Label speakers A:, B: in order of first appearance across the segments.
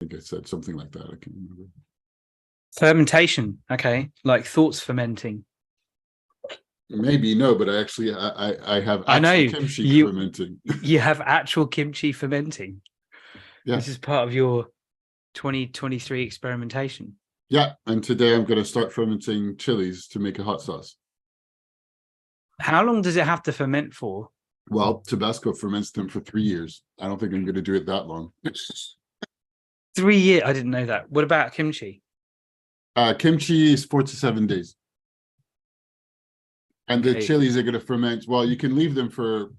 A: think I said something like that. I can't remember.
B: Fermentation. Okay. Like thoughts fermenting.
A: Maybe no, but I actually I have
B: I know
A: actual kimchi fermenting.
B: You have actual kimchi fermenting.
A: Yeah.
B: This is part of your 2023 experimentation.
A: Yeah, and today I'm going to start fermenting chilies to make a hot sauce.
B: How long does it have to ferment for?
A: Well, Tabasco ferments them for 3 years. I don't think I'm going to do it that long.
B: 3 years? I didn't know that. What about kimchi?
A: Kimchi is 4 to 7 days. And the
B: Okay.
A: chilies are going to ferment. Well, you can leave them for,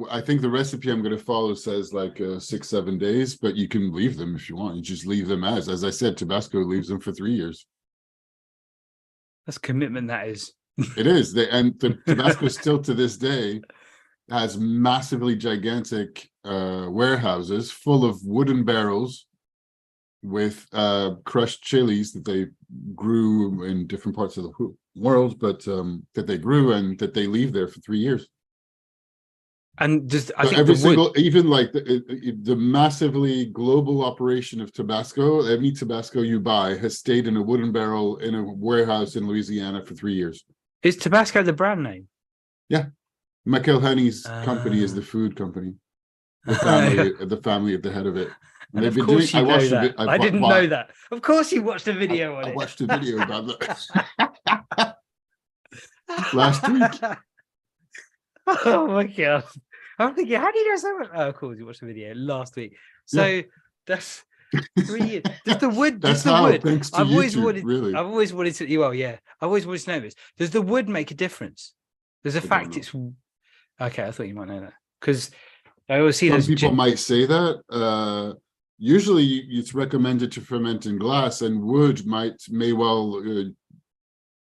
A: I think the recipe I'm going to follow says like 6-7 days, but you can leave them if you want. You just leave them as I said, Tabasco leaves them for 3 years.
B: That's commitment, that is.
A: It is. And the Tabasco still to this day has massively gigantic warehouses full of wooden barrels with crushed chilies that they grew in different parts of the world, but that they grew and that they leave there for 3 years.
B: And just I
A: so
B: think
A: every single, even like the massively global operation of Tabasco, every Tabasco you buy has stayed in a wooden barrel in a warehouse in Louisiana for 3 years.
B: Is Tabasco the brand name?
A: Yeah. McIlhenny's company is the food company. The family at the head of it. And
B: they've been doing. I didn't know that. Of course, you watched a video on it.
A: I watched a video about that last week.
B: Oh my god! I'm thinking, how do you know so much? Oh, of course, you watched the video last week. So that's 3 years. Does the wood?
A: That's
B: the
A: how.
B: Wood?
A: Thanks to
B: I've always
A: YouTube,
B: wanted.
A: Really.
B: I've always wanted to. Well, yeah. I've always wanted to know this. Does the wood make a difference? There's a fact it's. Okay, I thought you might know that because I always see
A: some people might say that. Usually, it's recommended to ferment in glass, and wood may well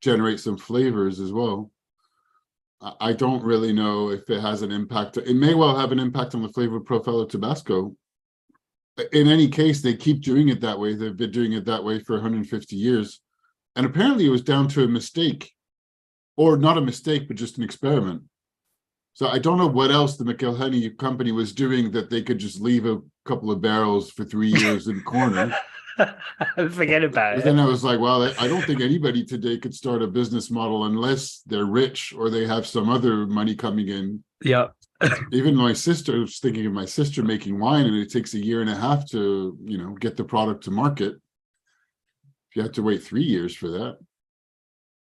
A: generate some flavors as well. I don't really know if it has an impact. It may well have an impact on the flavor profile of Tabasco. In any case, they keep doing it that way. They've been doing it that way for 150 years. And apparently it was down to a mistake, or not a mistake, but just an experiment. So I don't know what else the McIlhenny company was doing that they could just leave a couple of barrels for 3 years in the corner.
B: Forget about it.
A: Then I was like, well, I don't think anybody today could start a business model unless they're rich or they have some other money coming in.
B: Yeah.
A: Even my sister, I was thinking of my sister making wine, and it takes 1.5 years to, get the product to market. You have to wait 3 years for that.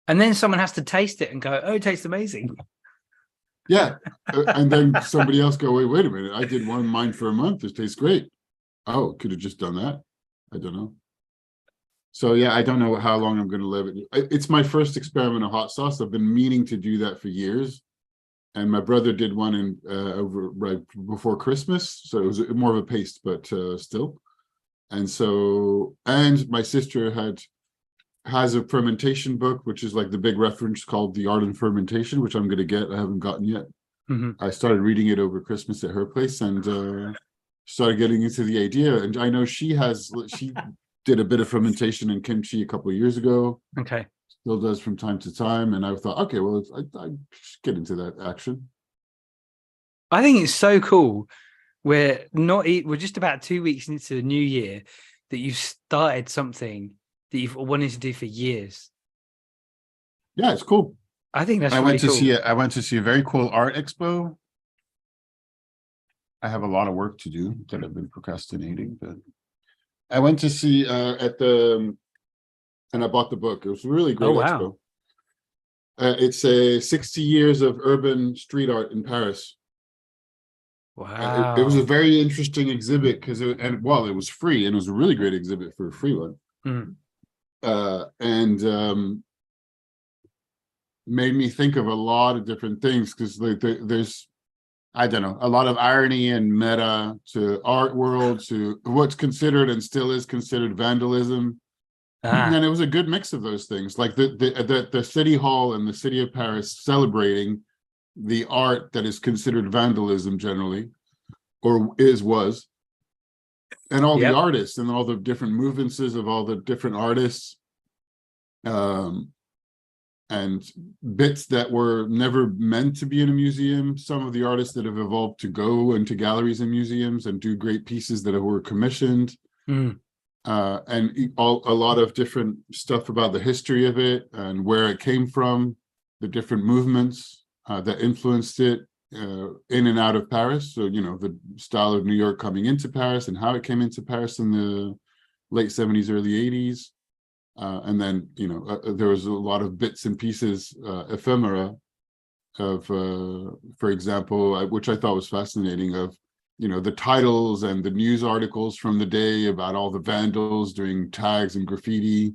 B: And then someone has to taste it and go, oh, it tastes amazing.
A: Yeah. And then somebody else go, wait a minute. I did mine for a month. It tastes great. Oh, could have just done that. I don't know. So, yeah, I don't know how long I'm going to live. It's my first experiment of hot sauce. I've been meaning to do that for years. And my brother did one over right before Christmas. So it was more of a paste, but still. And my sister has a fermentation book, which is like the big reference called The Art of Fermentation, which I'm going to get. I haven't gotten yet.
B: Mm-hmm.
A: I started reading it over Christmas at her place and started getting into the idea. And I know she did a bit of fermentation in kimchi a couple of years ago.
B: Okay.
A: Still does from time to time. And I thought, okay, well, I should get into that action.
B: I think it's so cool. We're just about 2 weeks into the new year that you've started something that you've wanted to do for years.
A: Yeah, it's cool.
B: I think that's really cool.
A: I went to see a very cool art expo. I have a lot of work to do that I've been procrastinating, but I went to see and I bought the book. It was a really great expo. It's 60 years of urban street art in Paris.
B: Wow.
A: It was a very interesting exhibit because it was free, and it was a really great exhibit for a free one.
B: Mm.
A: Made me think of a lot of different things because there's, I don't know, a lot of irony and meta to art world, to what's considered and still is considered vandalism. And it was a good mix of those things, like the city hall and the city of Paris celebrating the art that is considered vandalism generally, or was, and all the artists and all the different movements of all the different artists, and bits that were never meant to be in a museum. Some of the artists that have evolved to go into galleries and museums and do great pieces that were commissioned.
B: Mm.
A: A lot of different stuff about the history of it and where it came from, the different movements that influenced it in and out of Paris. So, the style of New York coming into Paris and how it came into Paris in the late 70s, early 80s. And then, there was a lot of bits and pieces, ephemera of, for example, which I thought was fascinating, of the titles and the news articles from the day about all the vandals doing tags and graffiti,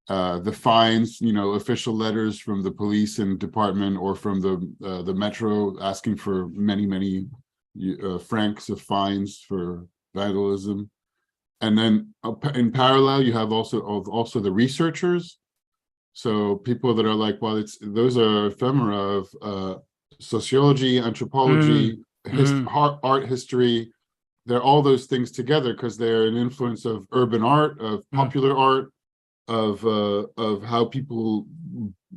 A: the fines, official letters from the police and department or from the metro asking for many francs of fines for vandalism. And then in parallel, you have also the researchers. So people that are like, well, those are ephemera of sociology, anthropology, art history. They're all those things together because they're an influence of urban art, of popular art, of how people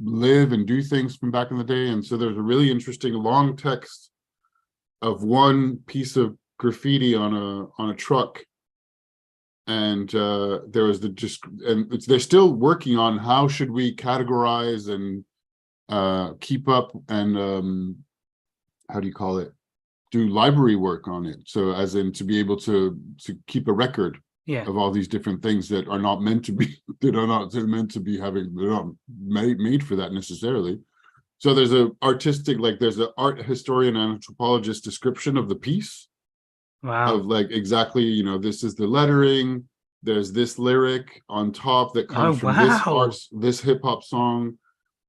A: live and do things from back in the day. And so there's a really interesting long text of one piece of graffiti on a truck. And there was they're still working on how should we categorize and keep up and how do you call it? Do library work on it. So as in to be able to keep a record of all these different things that are not meant to be, they're not made for that necessarily. So there's there's an art historian and anthropologist description of the piece.
B: Wow.
A: Of like exactly, this is the lettering. There's this lyric on top that comes from this hip hop song.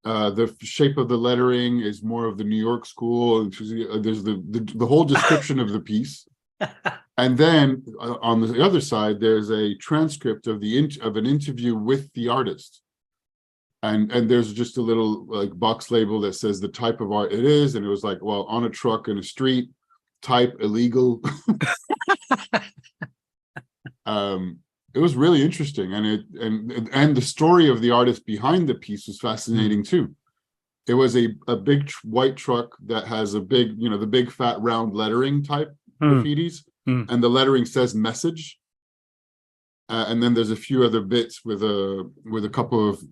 A: The shape of the lettering is more of the New York school. There's the whole description of the piece. And then on the other side, there's a transcript of an interview with the artist. And there's just a little like box label that says the type of art it is. And it was like, well, on a truck in a street, type illegal. It was really interesting, and the story of the artist behind the piece was fascinating too. It was a big white truck that has a big, the big fat round lettering type graffitis, and the lettering says message. And then there's a few other bits with a couple of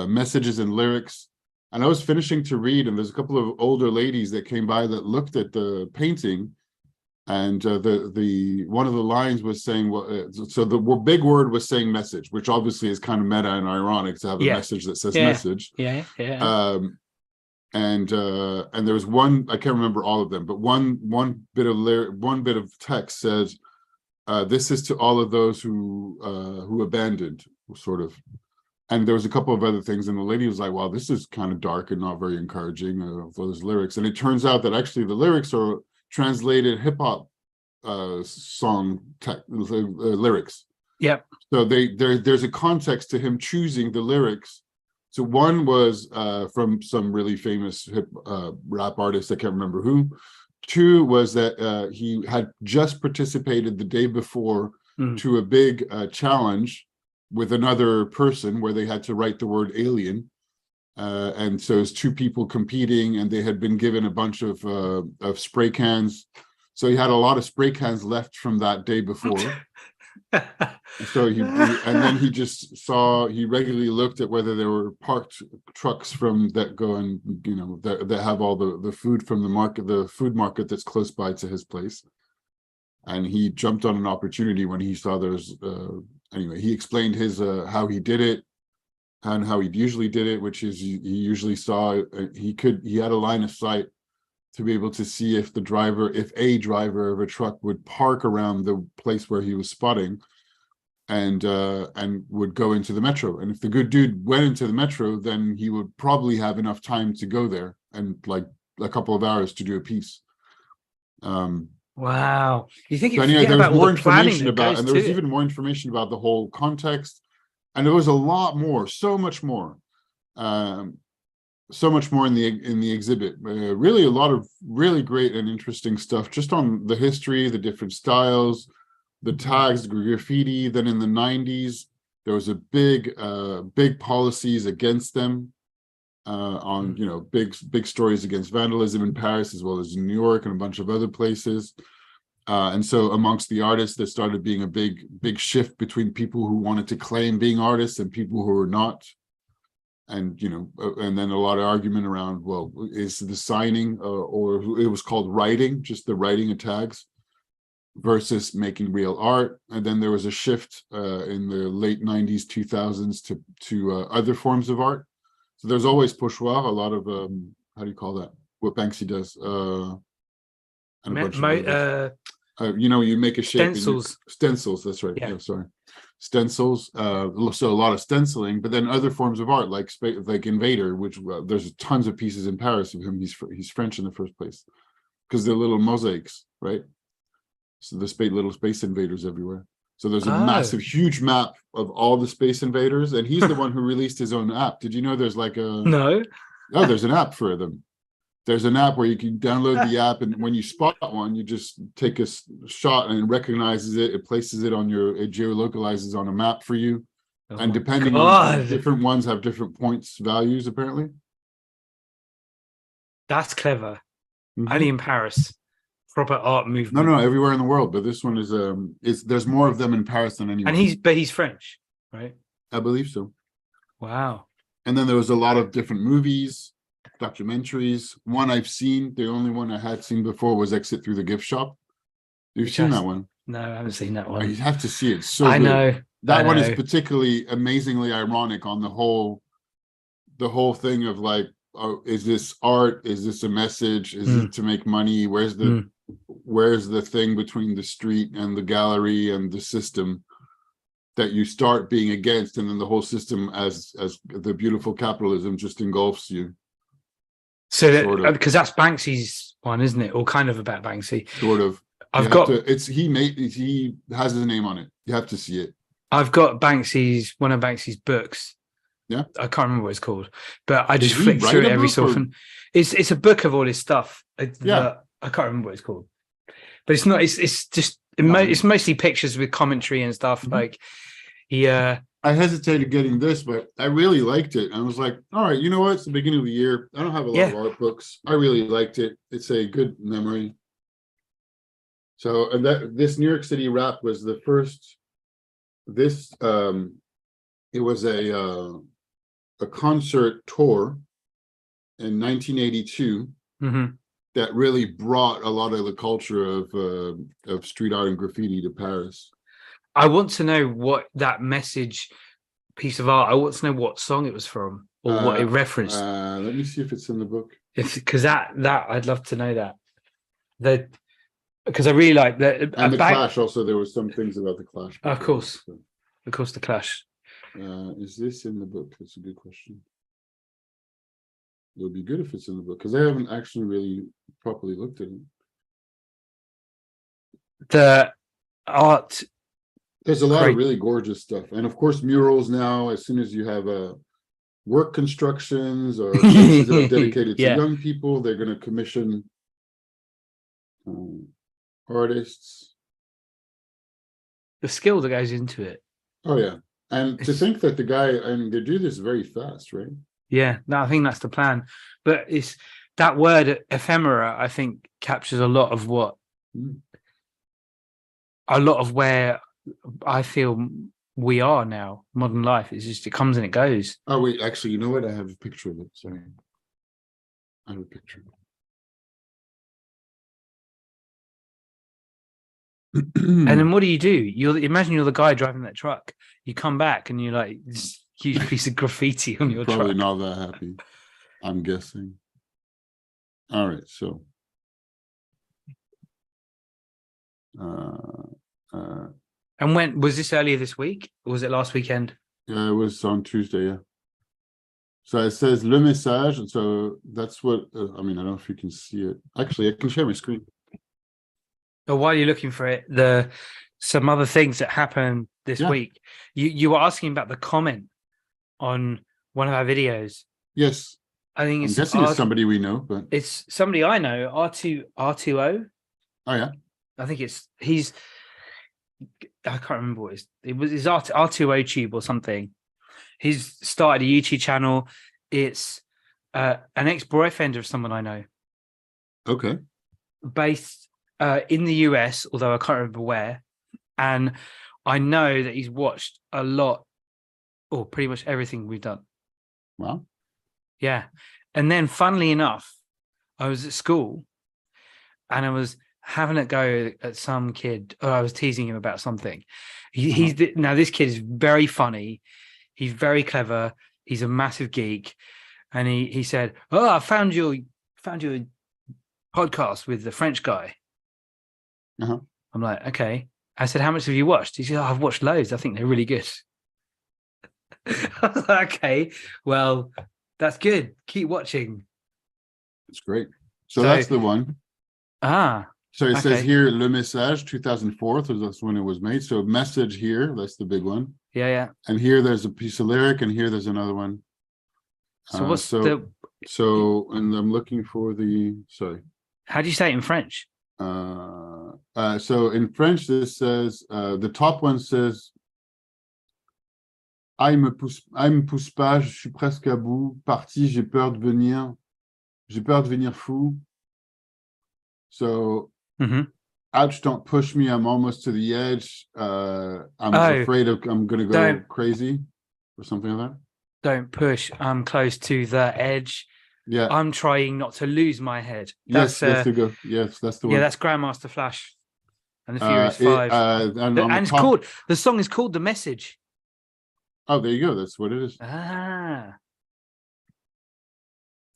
A: messages and lyrics. And I was finishing to read, and there's a couple of older ladies that came by that looked at the painting, and the one of the lines was saying, so the big word was saying message, which obviously is kind of meta and ironic to have a message that says message. And there was one, I can't remember all of them, but one bit of text says, "This is to all of those who abandoned," sort of. And there was a couple of other things, and the lady was like, "Wow, this is kind of dark and not very encouraging." Those lyrics, and it turns out that actually the lyrics are translated hip hop song lyrics.
B: Yep.
A: So there's a context to him choosing the lyrics. So one was from some really famous hip rap artist, I can't remember who. Two was that he had just participated the day before to a big challenge with another person where they had to write the word alien. And so it's two people competing, and they had been given a bunch of spray cans. So he had a lot of spray cans left from that day before. So and then he regularly looked at whether there were parked trucks that go and, that have all the food from the food market that's close by to his place. And he jumped on an opportunity when he saw there's, anyway, he explained his, how he did it and how he usually did it, which is he usually saw, he had a line of sight to be able to see if a driver of a truck would park around the place where he was spotting and would go into the metro. And if the good dude went into the metro, then he would probably have enough time to go there and like a couple of hours to do a piece.
B: Wow. You think
A: so anyway, there was more information about, and there was even more information about the whole context. And there was a lot more, so much more in the exhibit. Really a lot of really great and interesting stuff just on the history, the different styles, the tags, the graffiti. Then in the 90s, there was a big policies against them on, big stories against vandalism in Paris, as well as in New York and a bunch of other places. And so amongst the artists, there started being a big shift between people who wanted to claim being artists and people who were not. And, and then a lot of argument around, well, is the signing or it was called writing, just the writing of tags versus making real art. And then there was a shift in the late 90s, 2000s to other forms of art. So there's always bourgeois, a lot of, how do you call that? What Banksy does. And a bunch of others. You make a shape. Stencils, that's right. Yeah, sorry. Stencils. So a lot of stenciling, but then other forms of art like Invader, which there's tons of pieces in Paris of him. He's French in the first place because they're little mosaics, right? So the little space invaders everywhere. So there's a massive, huge map of all the space invaders, and he's the one who released his own app. Did you know there's like a
B: no?
A: Oh, there's an app for them. There's an app where you can download the app, and when you spot one, you just take a shot and it recognizes it. It places it on it geolocalizes on a map for you. And depending on different ones have different points values, apparently.
B: That's clever. Only in Paris. Proper art movement.
A: No, everywhere in the world. But this one is there's more of them in Paris than anywhere.
B: And he's French, right?
A: I believe so.
B: Wow.
A: And then there was a lot of different movies, documentaries. One I've seen, the only one I had seen before was Exit Through the Gift Shop. You've seen that one?
B: No, I haven't seen that one.
A: You have to see it. So
B: I
A: good.
B: know.
A: That one is particularly amazingly ironic on the whole thing of like, oh, is this art? Is this a message? Is it to make money? Where's the thing between the street and the gallery and the system that you start being against, and then the whole system as the beautiful capitalism just engulfs you.
B: So because that's Banksy's one, isn't it? Or kind of about Banksy.
A: Sort of. He has his name on it. You have to see it.
B: I've got one of Banksy's books.
A: Yeah,
B: I can't remember what it's called, but I just flick through it every so often. It's a book of all his stuff. I can't remember what it's called, but it's not. It's just it's mostly pictures with commentary and stuff. Like I
A: hesitated getting this, but I really liked it. I was like, all right, you know what? It's the beginning of the year. I don't have a lot of art books. I really liked it. It's a good memory. So, and this New York City rap was the first. It was a concert tour in 1982 that really brought a lot of the culture of street art and graffiti to Paris.
B: I want to know what that message piece of art. I want to know what song it was from or what it referenced.
A: Let me see if it's in the book.
B: Because that I'd love to know that. Because I really like that.
A: And the Clash also. There were some things about the Clash.
B: Of course, the Clash.
A: Is this in the book? That's a good question. It would be good if it's in the book because I haven't actually really properly looked at it.
B: The art.
A: There's a lot of really gorgeous stuff, and of course murals now. As soon as you have work constructions or places that are dedicated to young people, they're going to commission artists.
B: The skill that goes into it.
A: Oh yeah, and to think that they do this very fast, right?
B: Yeah, no, I think that's the plan. But it's that word ephemera. I think captures a lot of where I feel we are now. Modern life. It's just it comes and it goes.
A: Oh wait, actually, you know what? I have a picture of it. Sorry, I have a picture.
B: And then what do? Imagine you're the guy driving that truck. You come back and you're like this huge piece of graffiti on your truck.
A: Probably not that happy, I'm guessing. All right, so
B: and when was this? Earlier this week, or was it last weekend?
A: Yeah, it was on Tuesday. Yeah. So it says Le Message, and so that's what I mean. I don't know if you can see it. Actually, I can share my screen.
B: But while you're looking for it, some other things that happened this week. You were asking about the comment on one of our videos.
A: Yes.
B: I'm
A: guessing it's somebody we know, but
B: it's somebody I know, R2O.
A: Oh yeah.
B: I think I can't remember what it was his R2O Tube or something. He's started a YouTube channel. It's an ex-boyfriend of someone I know.
A: Okay.
B: Based in the US, although I can't remember where. And I know that he's watched a lot, or pretty much everything we've done.
A: Wow.
B: Yeah. And then, funnily enough, I was at school and I was having a go at some kid. Or I was teasing him about something. Now, this kid is very funny. He's very clever. He's a massive geek. And he said, "Oh, I found your podcast with the French guy."
A: Uh-huh.
B: I'm like, "Okay." I said, "How much have you watched?" He said, "Oh, I've watched loads. I think they're really good." I was like, "Okay, well, that's good. Keep watching."
A: It's great. So that's the one. So it says here, Le Message, 2004, so that's when it was made. So message here, that's the big one.
B: Yeah.
A: And here there's a piece of lyric, and here there's another one.
B: So what's
A: So, and I'm looking for sorry.
B: How do you say it in French?
A: So in French, this says, the top one says, Ah, il me pousse pas, je suis presque à bout, parti, j'ai peur de venir fou. So, ouch, don't push me, I'm almost to the edge. I'm afraid I'm going to go crazy, or something like that.
B: Don't push, I'm close to the edge.
A: Yeah.
B: I'm trying not to lose my head.
A: Yes, that's the one.
B: Yeah, that's Grandmaster Flash and the Furious Five. And it's called, the song is called The Message.
A: Oh, there you go. That's what it is.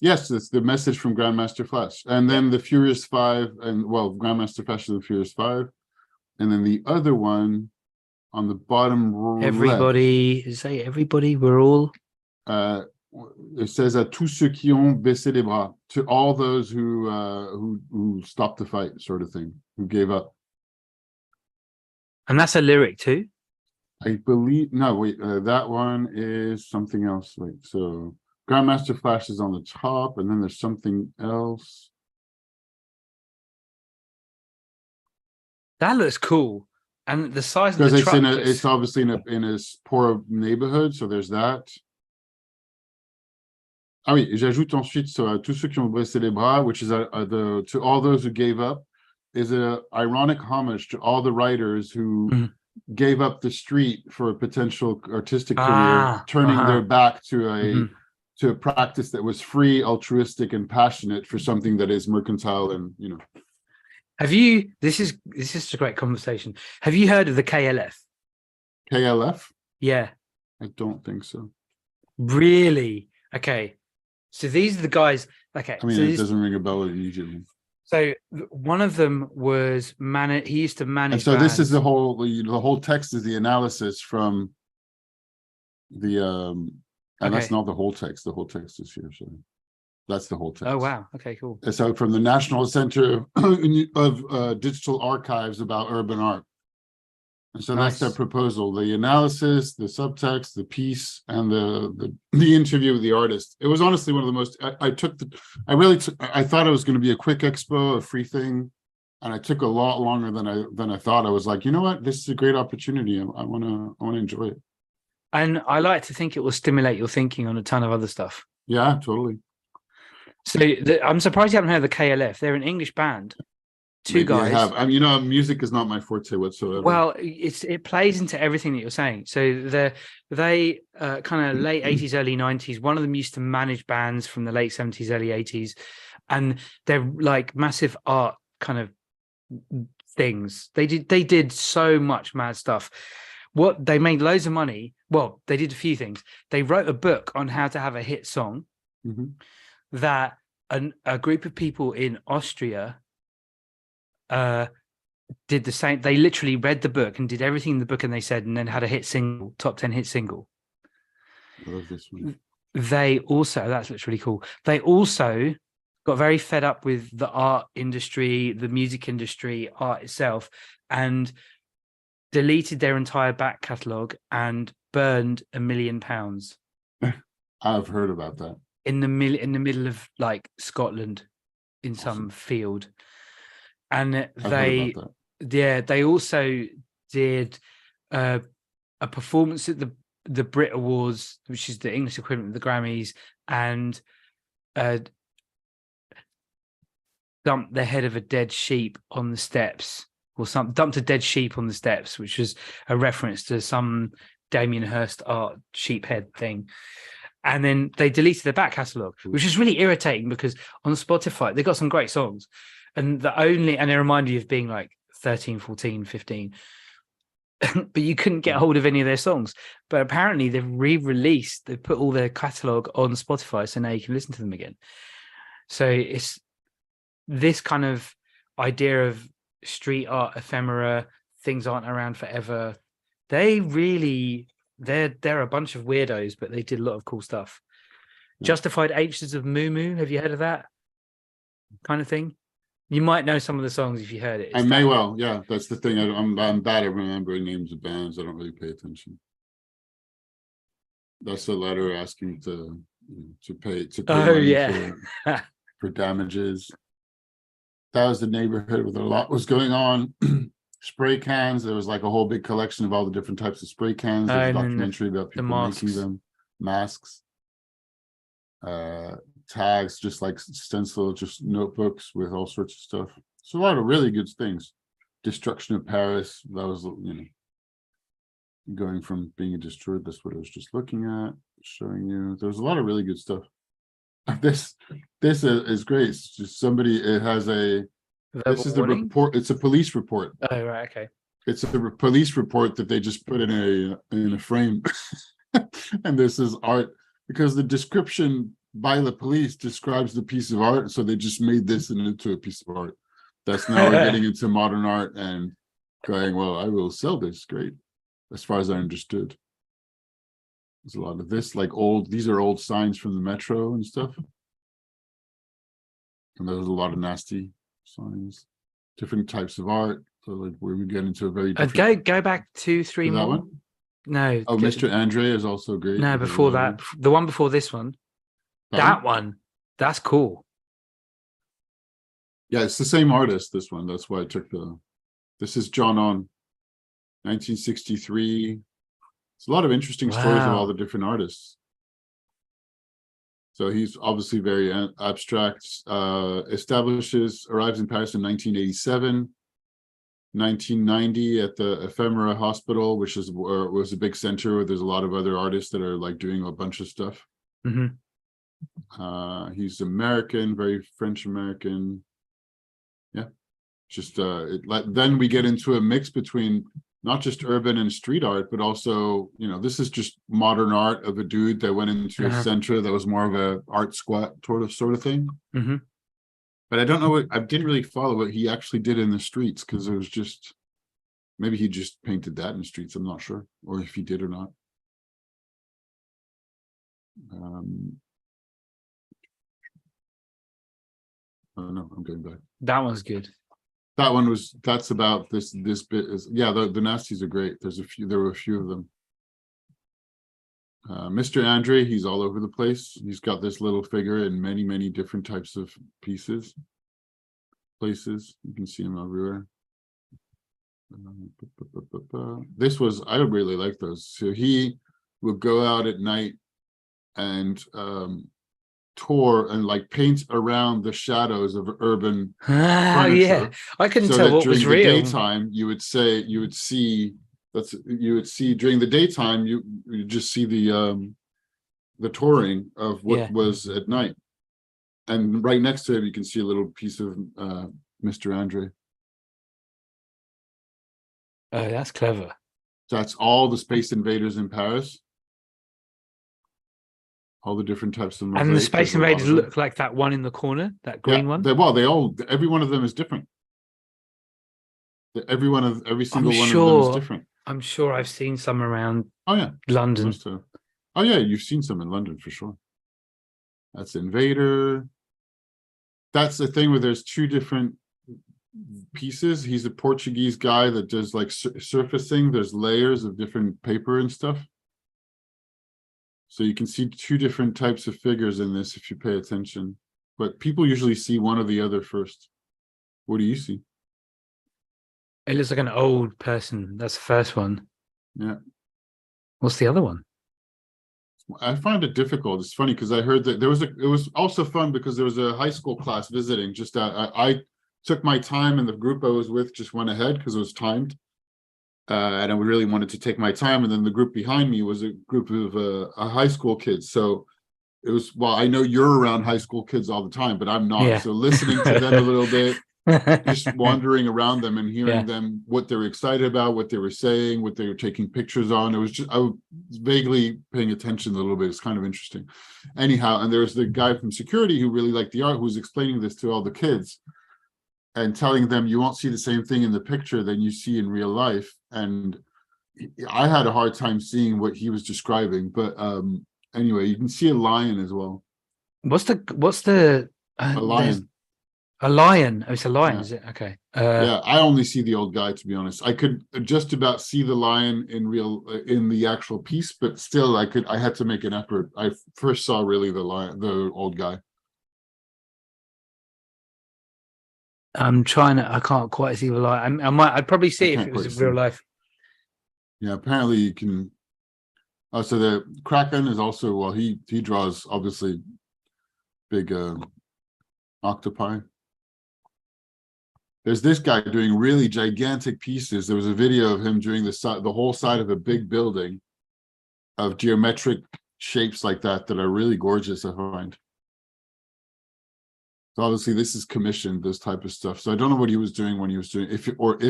A: Yes, it's the message from Grandmaster Flash. And then the Furious Five, and Grandmaster Flash is the Furious Five. And then the other one on the bottom
B: everybody, we're all.
A: It says à tous ceux qui ont baissé les bras, to all those who stopped the fight, sort of thing, who gave up.
B: And that's a lyric too?
A: I believe, no, wait, that one is something else. Wait, so Grandmaster Flash is on the top, and then there's something else.
B: That looks cool. And the size of the truck.
A: Because it's obviously in a poor neighborhood, so there's that. Ah oui, j'ajoute ensuite à tous ceux qui ont baissé les bras, which is to all those who gave up, is an ironic homage to all the writers who gave up the street for a potential artistic career, turning their back to a practice that was free, altruistic, and passionate for something that is mercantile and, you know.
B: Have you? This is a great conversation. Have you heard of the KLF?
A: KLF?
B: Yeah.
A: I don't think so.
B: Really? Okay. So these are the guys. Okay.
A: I mean, it doesn't ring a bell immediately.
B: So one of them was he used to manage.
A: And so this is the whole text is the analysis from the and that's not the whole text. The whole text is here. So that's the whole text.
B: Oh wow. Okay, cool.
A: And so from the National Center of Digital Archives about Urban Art. And so that's their proposal, the analysis, the subtext, the piece, and the interview with the artist. It was honestly one of the most, I thought it was going to be a quick expo, a free thing. And I took a lot longer than I thought. I was like, you know what, this is a great opportunity. I want to enjoy it.
B: And I like to think it will stimulate your thinking on a ton of other stuff.
A: Yeah, totally.
B: So I'm surprised you haven't heard of the KLF. They're an English band. Two guys.
A: I have. I mean, music is not my forte whatsoever.
B: Well, it plays into everything that you're saying. So they kind of late 80s, early 90s. One of them used to manage bands from the late 70s, early 80s, and they're like massive art kind of things. They did so much mad stuff. They made loads of money. Well, they did a few things. They wrote a book on how to have a hit song that a group of people in Austria did the same. They literally read the book and did everything in the book, and they said, and then had a hit single, top 10 hit single.
A: I love this one.
B: That's what's really cool. They also got very fed up with the art industry, the music industry, art itself, and deleted their entire back catalogue and burned £1 million.
A: I've heard about that.
B: In the middle of like Scotland, in some field. And they also did a performance at the Brit Awards, which is the English equivalent of the Grammys, and dumped the head of a dead sheep on the steps, or some dumped a dead sheep on the steps, which was a reference to some Damien Hirst art sheep head thing. And then they deleted their back catalogue, which is really irritating because on Spotify, they've got some great songs. And they remind you of being like 13, 14, 15. But you couldn't get hold of any of their songs. But apparently they've re-released, they put all their catalogue on Spotify, so now you can listen to them again. So it's this kind of idea of street art ephemera, things aren't around forever. They're a bunch of weirdos, but they did a lot of cool stuff. Yeah. Justified H's of Moo Moo. Have you heard of that kind of thing? You might know some of the songs if you heard it.
A: Well. Yeah, that's the thing. I'm bad at remembering names of bands. I don't really pay attention. That's a letter asking to pay money for damages. That was the neighborhood where a lot was going on. Spray cans. There was like a whole big collection of all the different types of spray cans. There's a documentary about people making them. Masks. Tags, just like stencil, just notebooks with all sorts of stuff. So a lot of really good things. Destruction of Paris. That was, going from being destroyed. That's what I was just looking at, showing you. There's a lot of really good stuff. This is great. It's just somebody. It has a. This is the report. It's a police report.
B: Oh right, okay.
A: It's a police report that they just put in a frame, and this is art because the description by the police describes the piece of art, so they just made this into a piece of art. That's now we're getting into modern art and going, well, I will sell this. Great, as far as I understood. There's a lot of this, like these are old signs from the metro and stuff. And there's a lot of nasty signs, different types of art. So like where we get into a very different...
B: Go back 2-3 more.
A: That one?
B: No.
A: Oh, Mr. Andre is also great.
B: No, before that, the one before this one. That one, that's cool.
A: Yeah, it's the same artist, this one. That's why I took this is John On, 1963. It's a lot of interesting stories of all the different artists. So he's obviously very abstract, arrives in Paris in 1987. 1990 at the Ephemera Hospital, which was a big center where there's a lot of other artists that are like doing a bunch of stuff.
B: Mm-hmm.
A: He's American, very French American. Yeah, just then we get into a mix between not just urban and street art, but also, this is just modern art of a dude that went into a center that was more of a art squat sort of thing.
B: Mm-hmm.
A: But I don't know I didn't really follow what he actually did in the streets, because it was just, maybe he just painted that in the streets. I'm not sure, or if he did or not. Oh no, I'm going back.
B: That one's good.
A: That's about this bit is, yeah, the nasties are great. There were a few of them. Mr. Andre, he's all over the place. He's got this little figure in many, many different types of places. You can see him everywhere. I really like those. So he would go out at night and tour and like paint around the shadows of urban furniture.
B: Yeah, I couldn't tell what was real.
A: During the daytime, you would see during the daytime you just see the touring of what was at night, and right next to him you can see a little piece of Mr. Andre.
B: Oh, that's clever.
A: That's all the Space Invaders in Paris. All the different types of mosaic.
B: And the Space Invaders look like that one in the corner, that green one.
A: Every one of them is different. Every single one of them is different.
B: I'm sure I've seen some around.
A: Oh yeah,
B: London.
A: Oh yeah, you've seen some in London for sure. That's Invader. That's the thing where there's two different pieces. He's a Portuguese guy that does like surfacing. There's layers of different paper and stuff. So you can see two different types of figures in this if you pay attention. But people usually see one or the other first. What do you see?
B: It looks like an old person. That's the first one.
A: Yeah.
B: What's the other one?
A: I find it difficult. It's funny because I heard that it was also fun because there was a high school class visiting. Just I took my time, and the group I was with just went ahead because it was timed. And I really wanted to take my time. And then the group behind me was a group of high school kids. So it was, well, I know you're around high school kids all the time, but I'm not.
B: Yeah.
A: So listening to them a little bit, just wandering around them and hearing them, what they were excited about, what they were saying, what they were taking pictures on. It was just, I was vaguely paying attention a little bit. It's kind of interesting. Anyhow, and there was the guy from security who really liked the art, who was explaining this to all the kids and telling them, you won't see the same thing in the picture than you see in real life. And I had a hard time seeing what he was describing, but anyway, you can see a lion as well.
B: What's the
A: a lion?
B: A lion. Oh, it's a lion,
A: Yeah.
B: is it? Okay.
A: Yeah, I only see the old guy, to be honest. I could just about see the lion in the actual piece, but still I had to make an effort. I first saw really the old guy.
B: I'm trying to, I can't quite see the lion. I'd probably see it if it was in real life.
A: Yeah, apparently you can. Oh, so the Kraken is also, well, he draws obviously big octopi. There's this guy doing really gigantic pieces. There was a video of him doing the whole side of a big building of geometric shapes like that are really gorgeous, I find. So obviously this is commissioned, this type of stuff. So I don't know what he was doing when he was doing, if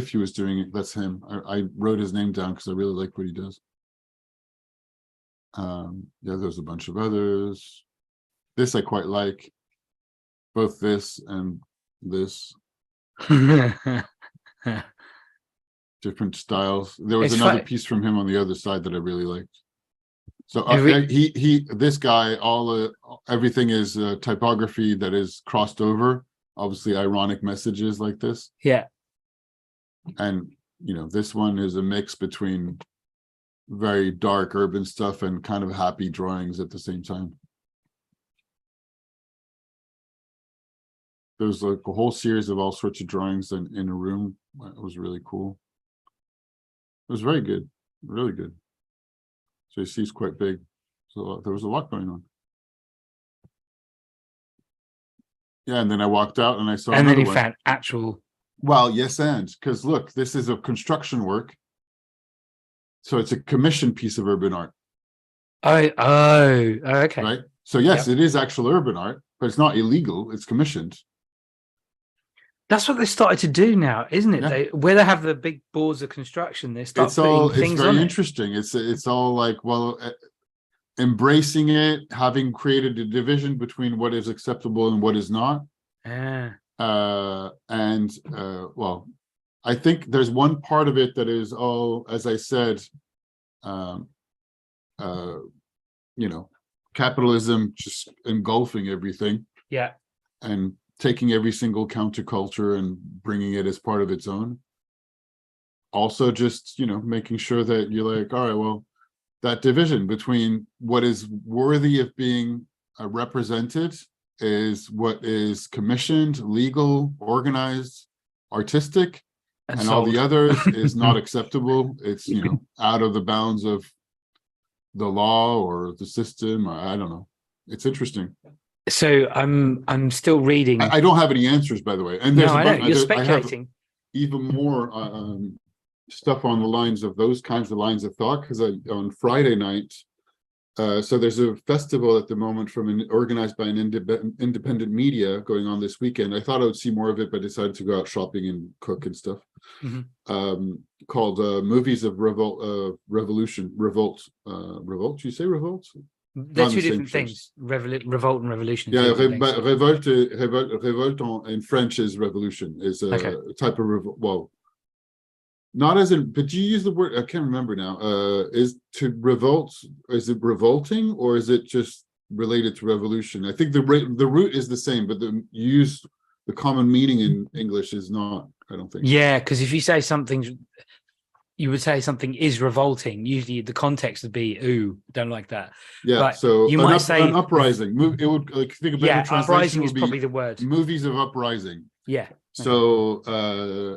A: he was doing it. That's him. I wrote his name down because I really like what he does. Yeah, there's a bunch of others. This I quite like. Both this and this. Different styles. There was another piece from him on the other side that I really liked. So this guy, everything is typography that is crossed over, obviously ironic messages like this.
B: Yeah.
A: And this one is a mix between very dark urban stuff and kind of happy drawings at the same time. There's like a whole series of all sorts of drawings in a room. It was really cool. It was very good, really good. So you see it's quite big. So there was a lot going on. Yeah, and then I walked out and I saw.
B: And then you found actual.
A: Well, yes, and because look, this is a construction work. So it's a commissioned piece of urban art.
B: Oh, okay.
A: Right. So yes, it is actual urban art, but it's not illegal. It's commissioned.
B: That's what they started to do now, isn't it?
A: Yeah.
B: Where they have the big boards of construction, they start
A: it's all.
B: Things
A: it's very
B: on
A: interesting. It's all like, well, embracing it, having created a division between what is acceptable and what is not. Well, I think there's one part of it that is all, as I said, capitalism just engulfing everything.
B: Yeah.
A: And taking every single counterculture and bringing it as part of its own. Also just, making sure that you're like, all right, well, that division between what is worthy of being represented is what is commissioned, legal, organized, artistic, and all the others is not acceptable. It's, out of the bounds of the law or the system. I don't know. It's interesting.
B: So I'm still reading.
A: I don't have any answers, by the way. And there's
B: you're speculating.
A: Even more stuff on the lines of those kinds of lines of thought, because on Friday night, so there's a festival at the moment organized by an independent media going on this weekend. I thought I would see more of it, but decided to go out shopping and cook and stuff. Mm-hmm. Called Movies of Revolution. Revolt. You say revolt?
B: They're two different things. Revolt and revolution.
A: Yeah, revolt in French is revolution. Is a type of revolt. Well, not as in, but you use the word. I can't remember now. Is to revolt? Is it revolting or is it just related to revolution? I think the root is the same, but you use the common meaning in English is not. I don't think.
B: Yeah, because if you say something. You would say something is revolting. Usually, the context would be, "Ooh, don't like that."
A: Yeah,
B: but
A: so
B: you might say
A: an uprising. It would think about
B: uprising is probably the word.
A: Movies of uprising.
B: Yeah.
A: So,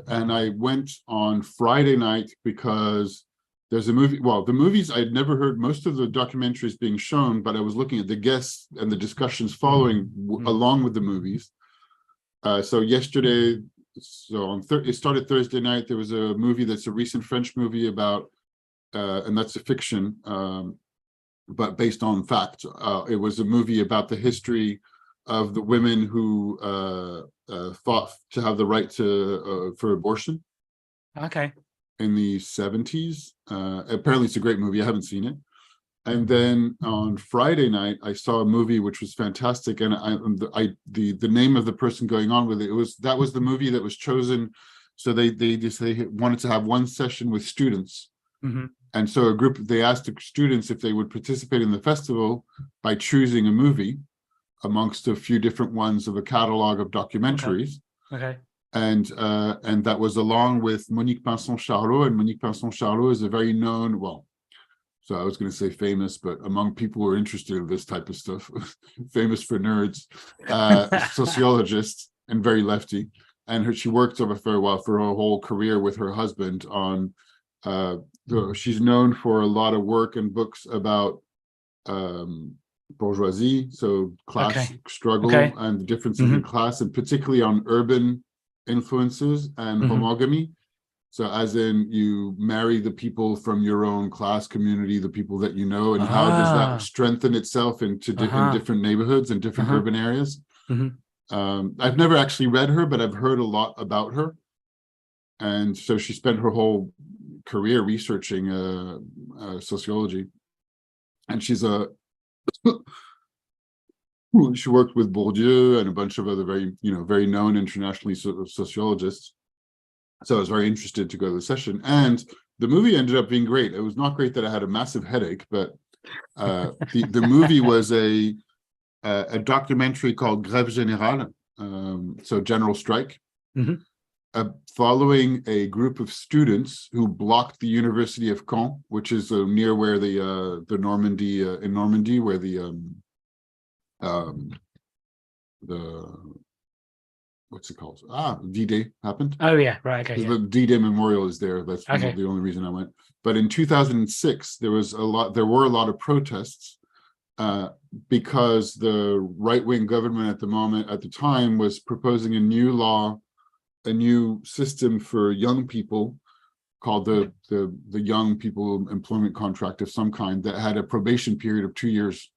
A: and I went on Friday night because There's a movie. Well, the movies I'd never heard most of the documentaries being shown, but I was looking at the guests and the discussions following along with the movies. So yesterday, it started Thursday night. There was a movie that's a recent French movie about, and that's a fiction, but based on fact. It was a movie about the history of the women who fought to have the right to for abortion.
B: Okay.
A: In the 70s. Apparently it's a great movie. I haven't seen it. And then on Friday night, I saw a movie which was fantastic. And the name of the person going on with it, that was the movie that was chosen. So they wanted to have one session with students. And so they asked the students if they would participate in the festival by choosing a movie amongst a few different ones of a catalog of documentaries.
B: Okay.
A: And that was along with Monique Pinson-Charlot, and Monique Pinson-Charlot is a very known, so I was going to say famous, but among people who are interested in this type of stuff, famous for nerds, sociologist and very lefty. And she worked over for a while for her whole career with her husband on. She's known for a lot of work and books about bourgeoisie, so class struggle and the differences in class, and particularly on urban influences and homogamy. So as in you marry the people from your own class community, the people that you know, and how does that strengthen itself in different neighborhoods and different urban areas. I've never actually read her, but I've heard a lot about her. And so she spent her whole career researching sociology. And she worked with Bourdieu and a bunch of other very known internationally sociologists. So I was very interested to go to the session, and the movie ended up being great. It was not great that I had a massive headache, but the movie was a documentary called Grève Générale, so General Strike, following a group of students who blocked the University of Caen, which is near where the Normandy in Normandy, where the what's it called? D-Day happened.
B: Oh yeah, right. Okay.
A: The D-Day memorial is there. That's the only reason I went. But in 2006, there were a lot of protests because the right-wing government at the time was proposing a new law, a new system for young people called the Young People Employment Contract of some kind that had a probation period of 2 years.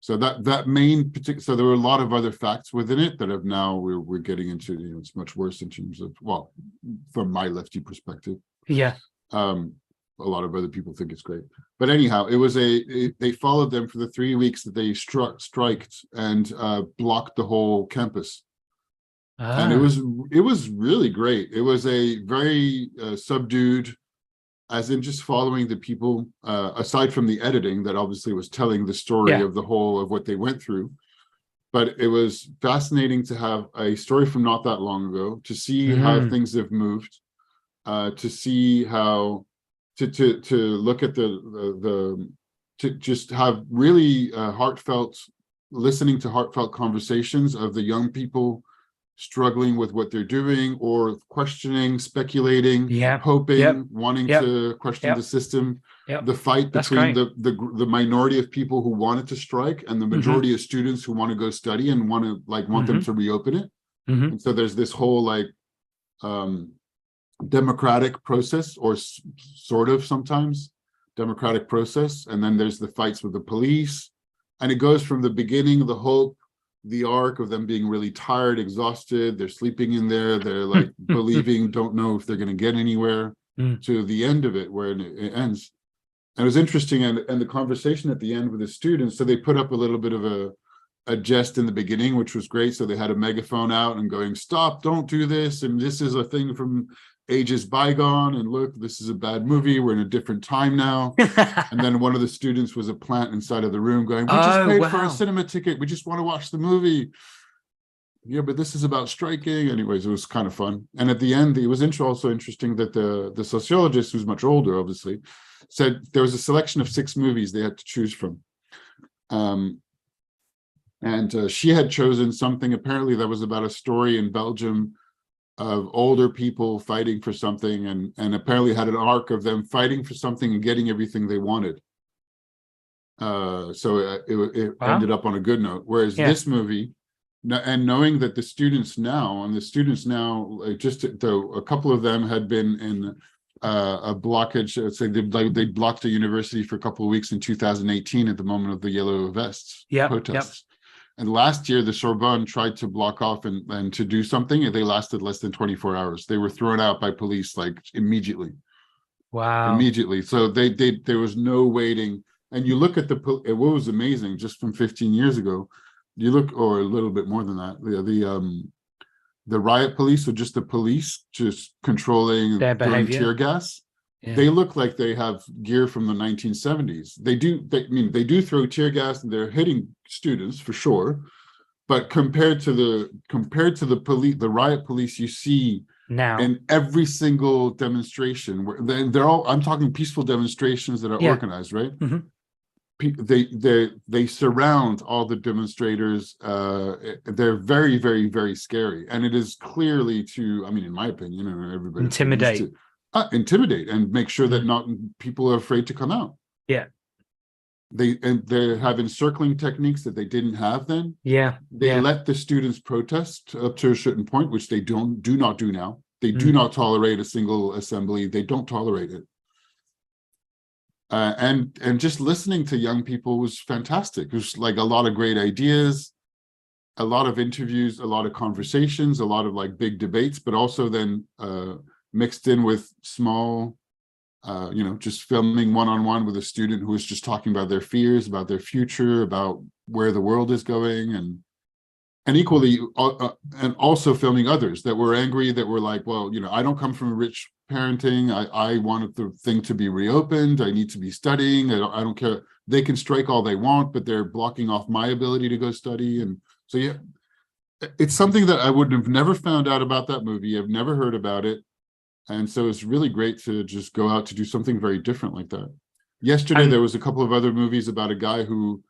A: So so there were a lot of other facts within it that have now we're getting into. It's much worse in terms of, from my lefty perspective.
B: Yeah.
A: A lot of other people think it's great, but anyhow, they followed them for the 3 weeks that they striked and blocked the whole campus. And it was really great. It was a very subdued, as in just following the people, aside from the editing that obviously was telling the story of the whole of what they went through. But it was fascinating to have a story from not that long ago, to see how things have moved, to see how, to look at to just have really listening to heartfelt conversations of the young people struggling with what they're doing, or questioning, speculating, hoping, wanting to question the system. The fight between the minority of people who wanted to strike and the majority of students who want to go study and want them to reopen it. And so there's this whole democratic process, or sort of sometimes democratic process, and then there's the fights with the police, and it goes from the beginning, the hope, the arc of them being really tired, exhausted, they're sleeping in there, they're believing, don't know if they're going to get anywhere, to the end of it where it ends. And it was interesting, and the conversation at the end with the students, so they put up a little bit of a jest in the beginning, which was great. So they had a megaphone out and going, stop, don't do this, and this is a thing from ages bygone, and look, this is a bad movie, we're in a different time now. And then one of the students was a plant inside of the room going, we just paid for a cinema ticket, we just want to watch the movie. Yeah, but this is about striking. Anyways, it was kind of fun. And at the end, it was also interesting that the sociologist, who's much older obviously, said there was a selection of 6 movies they had to choose from, and she had chosen something apparently that was about a story in Belgium of older people fighting for something, and apparently had an arc of them fighting for something and getting everything they wanted. So it ended up on a good note. Whereas this movie, and knowing that the students now, like just though a couple of them had been in a blockage, let's say they blocked a university for a couple of weeks in 2018 at the moment of the yellow vests protests. And last year, the Sorbonne tried to block off and to do something, and they lasted less than 24 hours. They were thrown out by police like immediately.
B: Wow.
A: Immediately. So there was no waiting. And you look at what was amazing just from 15 years ago, you look, or a little bit more than that, the riot police, or just the police just controlling
B: their behavior,
A: tear gas. They look like they have gear from the 1970s. They do throw tear gas, and they're hitting students for sure. But compared to the police, the riot police you see now in every single demonstration, where they're all, I'm talking peaceful demonstrations that are organized, right? Mm-hmm. They surround all the demonstrators. They're very, very, very scary, and it is clearly in my opinion, everybody intimidate and make sure that not people are afraid to come out. They have encircling techniques that they didn't have then. They let the students protest up to a certain point, which they do not do now. They do not tolerate a single assembly. They don't tolerate it. And just listening to young people was fantastic. It was like a lot of great ideas, a lot of interviews, a lot of conversations, a lot of like big debates, but also then mixed in with small, just filming one-on-one with a student who was just talking about their fears, about their future, about where the world is going, and equally, and also filming others that were angry, that were like, well, I don't come from a rich parenting. I wanted the thing to be reopened. I need to be studying. I don't care. They can strike all they want, but they're blocking off my ability to go study. And so, it's something that I would have never found out about that movie. I've never heard about it. And so it's really great to just go out to do something very different like that. Yesterday, there was a couple of other movies about a guy who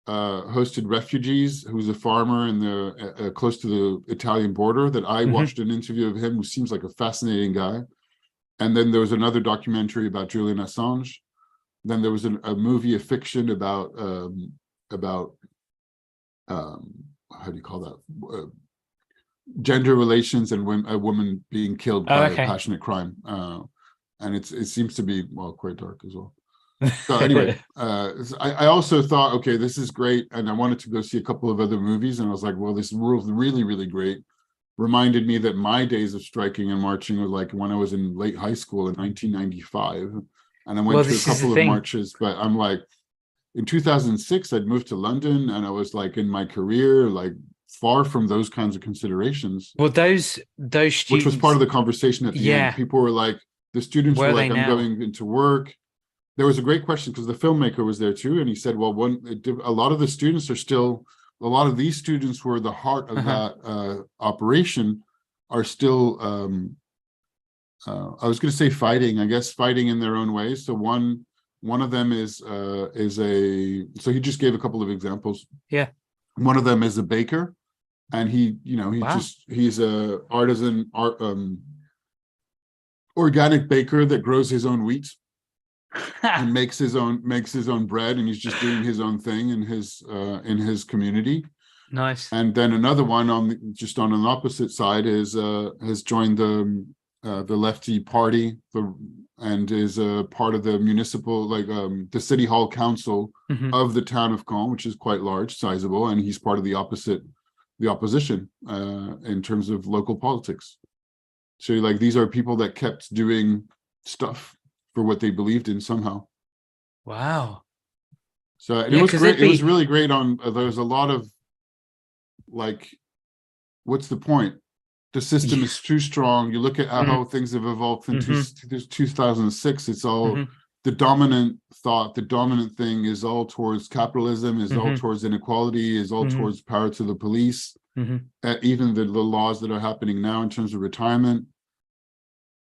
A: hosted refugees, who's a farmer in the close to the Italian border, that I watched an interview of him, who seems like a fascinating guy. And then there was another documentary about Julian Assange. Then there was a movie, a fiction about how do you call that? Gender relations and a woman being killed by a passionate crime. And it seems to be, quite dark as well. So anyway, I also thought, okay, this is great. And I wanted to go see a couple of other movies. And I was like, well, this world's really, really great. Reminded me that my days of striking and marching were like when I was in late high school in 1995. And I went to a couple of marches, but I'm like, in 2006, I'd moved to London, and I was like in my career, like far from those kinds of considerations.
B: Well, those students,
A: which was part of the conversation at the end. People were like, the students were like, I'm going into work. There was a great question because the filmmaker was there too. And he said, well, a lot of the students are still, a lot of these students were the heart of that operation, are still, I was going to say fighting, I guess, fighting in their own ways. So one of them is so he just gave a couple of examples. One of them is a baker, and he's a artisan organic baker that grows his own wheat and makes his own bread, and he's just doing his own thing in his community.
B: Nice.
A: And then another one on an opposite side has joined the lefty party and is a part of the municipal, the city hall council of the town of Caen, which is quite large, sizable, and he's part of the opposition in terms of local politics. So these are people that kept doing stuff for what they believed in somehow.
B: Wow.
A: So it was great. It was really great. There's a lot of what's the point? The system is too strong. You look at how things have evolved since 2006. It's all the dominant thought, the dominant thing is all towards capitalism, is all towards inequality, is all towards power to the police. Even the laws that are happening now in terms of retirement.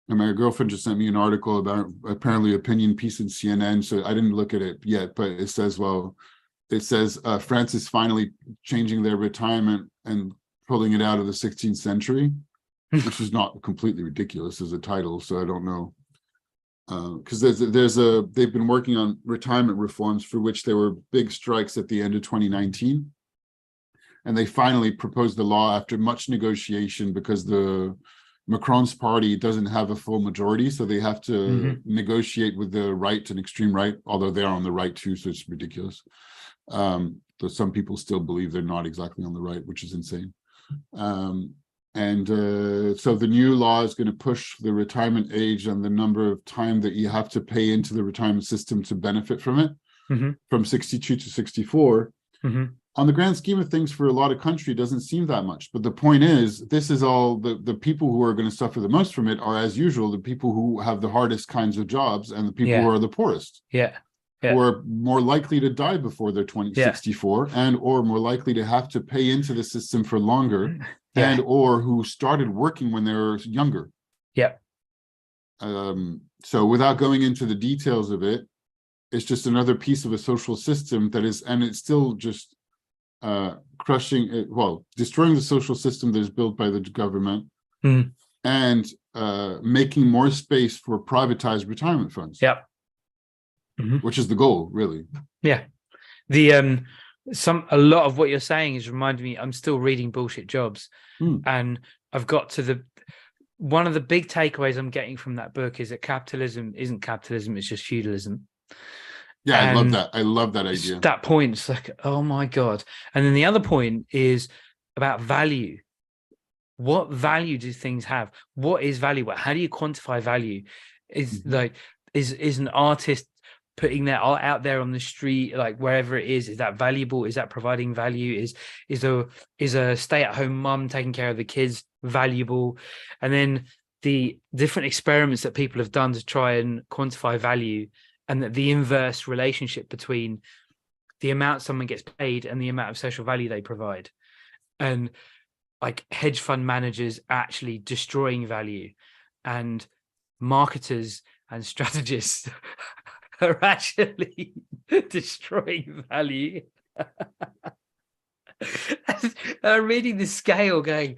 A: And my girlfriend just sent me an article about apparently opinion piece in CNN. So I didn't look at it yet, but it says France is finally changing their retirement and pulling it out of the 16th century. which is not completely ridiculous as a title. So I don't know. Because they've been working on retirement reforms for which there were big strikes at the end of 2019. And they finally proposed the law after much negotiation because the Macron's party doesn't have a full majority. So they have to negotiate with the right and extreme right, although they're on the right too. So it's ridiculous. Though some people still believe they're not exactly on the right, which is insane. So the new law is going to push the retirement age and the number of time that you have to pay into the retirement system to benefit from it from 62 to 64. On the grand scheme of things, for a lot of country, it doesn't seem that much. But the point is, this is all the people who are going to suffer the most from it are, as usual, the people who have the hardest kinds of jobs and the people who are the poorest. Who are more likely to die before they're 64 and or more likely to have to pay into the system for longer and or who started working when they were younger. So without going into the details of it, it's just another piece of a social system that is, and it's still just crushing it, destroying the social system that is built by the government and making more space for privatized retirement funds. Which is the goal, really.
B: A lot of what you're saying is reminding me, I'm still reading Bullshit Jobs, and I've got to one of the big takeaways I'm getting from that book is that capitalism isn't capitalism, it's just feudalism.
A: I love that. I love that idea.
B: That point, it's like, oh my God. And then the other point is about value. What value do things have? What is value? How do you quantify value? Is an artist putting their art out there on the street, like wherever it is that valuable? Is that providing value? Is a stay-at-home mum taking care of the kids valuable? And then the different experiments that people have done to try and quantify value, and that the inverse relationship between the amount someone gets paid and the amount of social value they provide, and like hedge fund managers actually destroying value, and marketers and strategists are actually destroying value. I'm reading the scale going,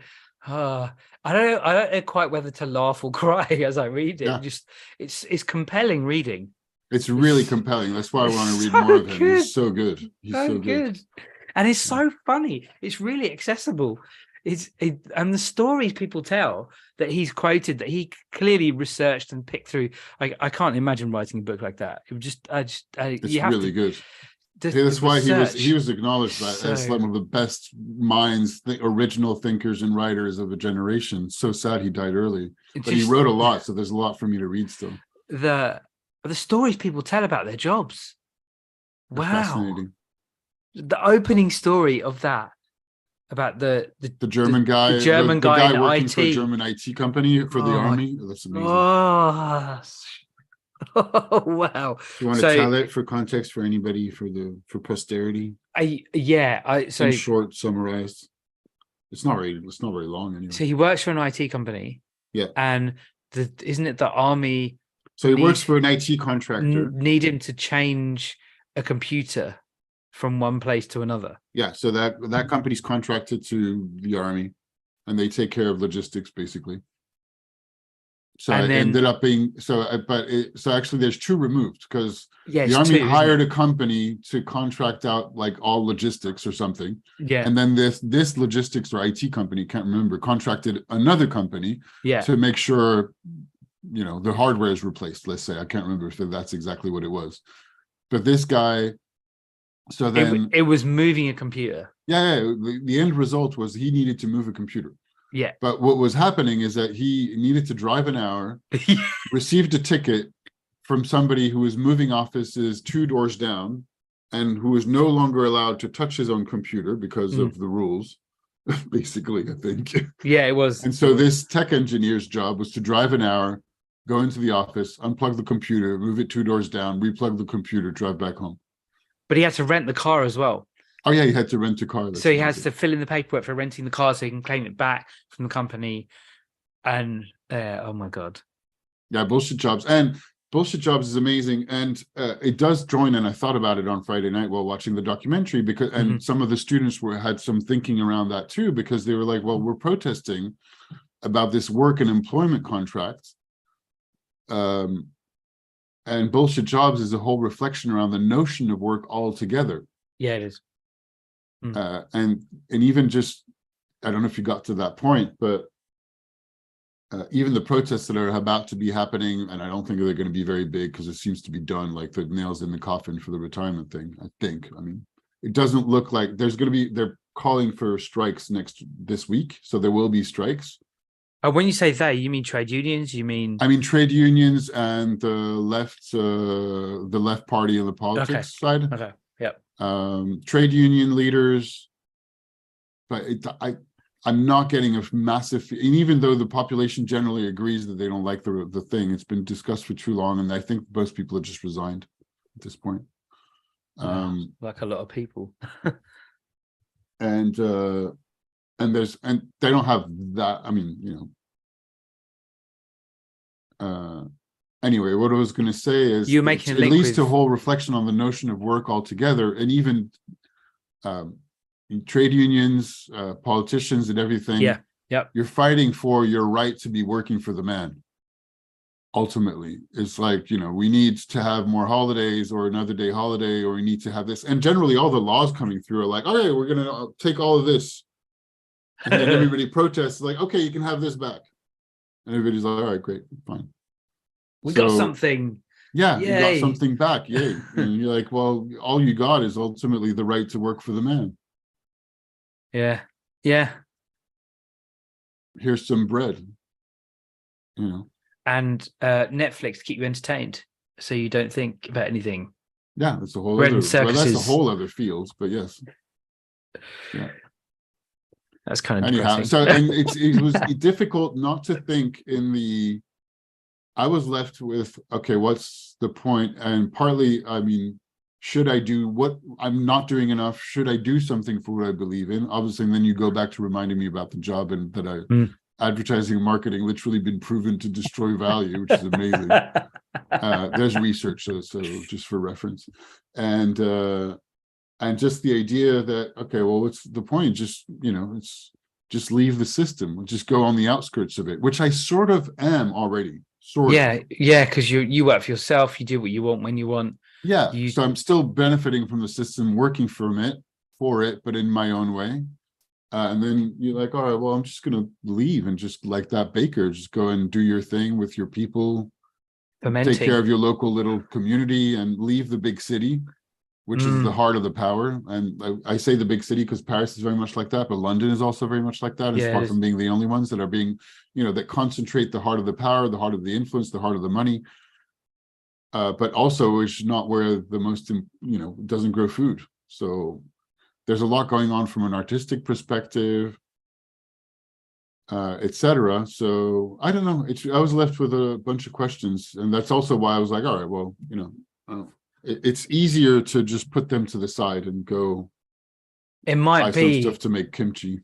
B: I don't know quite whether to laugh or cry as I read it. It's compelling reading.
A: It's really compelling. That's why I want to read more of him. He's so good. He's so good.
B: And it's so funny. It's really accessible. And the stories people tell that he's quoted, that he clearly researched and picked through. I can't imagine writing a book like that. It would it's really
A: good. That's why he was acknowledged as one of the best minds, the original thinkers and writers of a generation. So sad he died early, but he wrote a lot, so there's a lot for me to read still.
B: The stories people tell about their jobs.
A: Wow. Fascinating.
B: The opening story of that, about the
A: German guy,
B: the guy working
A: for a German IT company for the army. That's amazing.
B: Oh wow!
A: You want to tell it for context for anybody for posterity?
B: In
A: short, summarized. It's not very long anyway.
B: So he works for an IT company. And isn't it the army?
A: So he works for an IT contractor.
B: Need him to change a computer from one place to another. So that company's contracted to the army, and they take care of logistics basically. So it ended up being actually there's two removed, because the army hired a company to contract out like all logistics or something. And then this logistics or IT company, can't remember, contracted another company to make sure the hardware is replaced, let's say. I can't remember if that's exactly what it was. But this guy, so then it was moving a computer.
A: The end result was he needed to move a computer. But what was happening is that he needed to drive an hour, received a ticket from somebody who was moving offices 2 doors down, and who was no longer allowed to touch his own computer because of the rules, basically, I think.
B: It was.
A: And so this tech engineer's job was to drive an hour, go into the office, unplug the computer, move it 2 doors down, replug the computer, drive back home.
B: But he had to rent the car as well.
A: Oh yeah, he had to rent a car.
B: So he has to fill in the paperwork for renting the car so he can claim it back from the company. And oh my God.
A: Yeah, Bullshit Jobs. And Bullshit Jobs is amazing. And it does join, and I thought about it on Friday night while watching the documentary, because and some of the students had some thinking around that too, because they were like, well, we're protesting about this work and employment contract. And bullshit jobs is a whole reflection around the notion of work altogether.
B: Yeah, it is.
A: And even just, I don't know if you got to that point, but even the protests that are about to be happening, and I don't think they're going to be very big because it seems to be done, like the nails in the coffin for the retirement thing. I think. I mean, it doesn't look like there's going to be. They're calling for strikes this week, so there will be strikes.
B: When you say they, you mean trade unions? You mean?
A: I mean trade unions and the left party and the politics side.
B: Okay. Yep.
A: Trade union leaders, but I'm not getting a massive. And even though the population generally agrees that they don't like the thing, it's been discussed for too long, and I think most people are just resigned at this point.
B: Like a lot of people.
A: and they don't have that. I mean, anyway, what I was going to say is
B: you're making
A: at least a whole reflection on the notion of work altogether, and even trade unions, politicians, and everything.
B: Yeah. Yep.
A: You're fighting for your right to be working for the man. Ultimately, it's like, we need to have more holidays or another day holiday, or we need to have this. And generally, all the laws coming through are like, okay, we're going to take all of this. And then everybody protests, like, okay, you can have this back. And everybody's like, all right, great, fine.
B: We got something.
A: Yeah,
B: Yay.
A: You got something back. Yay. And you're like, well, all you got is ultimately the right to work for the man.
B: Yeah. Yeah.
A: Here's some bread.
B: And Netflix to keep you entertained, so you don't think about anything.
A: Yeah, that's a whole other. Well, that's a whole other field, but yes. Yeah.
B: That's kind of
A: anyhow.
B: depressing.
A: So, and it was difficult not to think I was left with, okay, what's the point? And partly, I mean, should I do what I'm not doing enough? Should I do something for what I believe in? Obviously, and then you go back to reminding me about the job and that advertising and marketing literally been proven to destroy value, which is amazing. There's research, so just for reference. And just the idea that, okay, well, what's the point? Just, it's just leave the system, just go on the outskirts of it, which I sort of am already.
B: Yeah, because you work for yourself, you do what you want when you want.
A: Yeah, so I'm still benefiting from the system, working for it, but in my own way. And then you're like, all right, well, I'm just going to leave and just like that baker, just go and do your thing with your people,
B: fermenting.
A: Take care of your local little community and leave the big city, which is the heart of the power. And I say the big city because Paris is very much like that, but London is also very much like that. It's far from being the only ones that are being, that concentrate the heart of the power, the heart of the influence, the heart of the money. But also it's not where the most, doesn't grow food. So there's a lot going on from an artistic perspective, etc. So I don't know. I was left with a bunch of questions, and that's also why I was like, all right, well, it's easier to just put them to the side and go.
B: It might be
A: some stuff to make kimchi.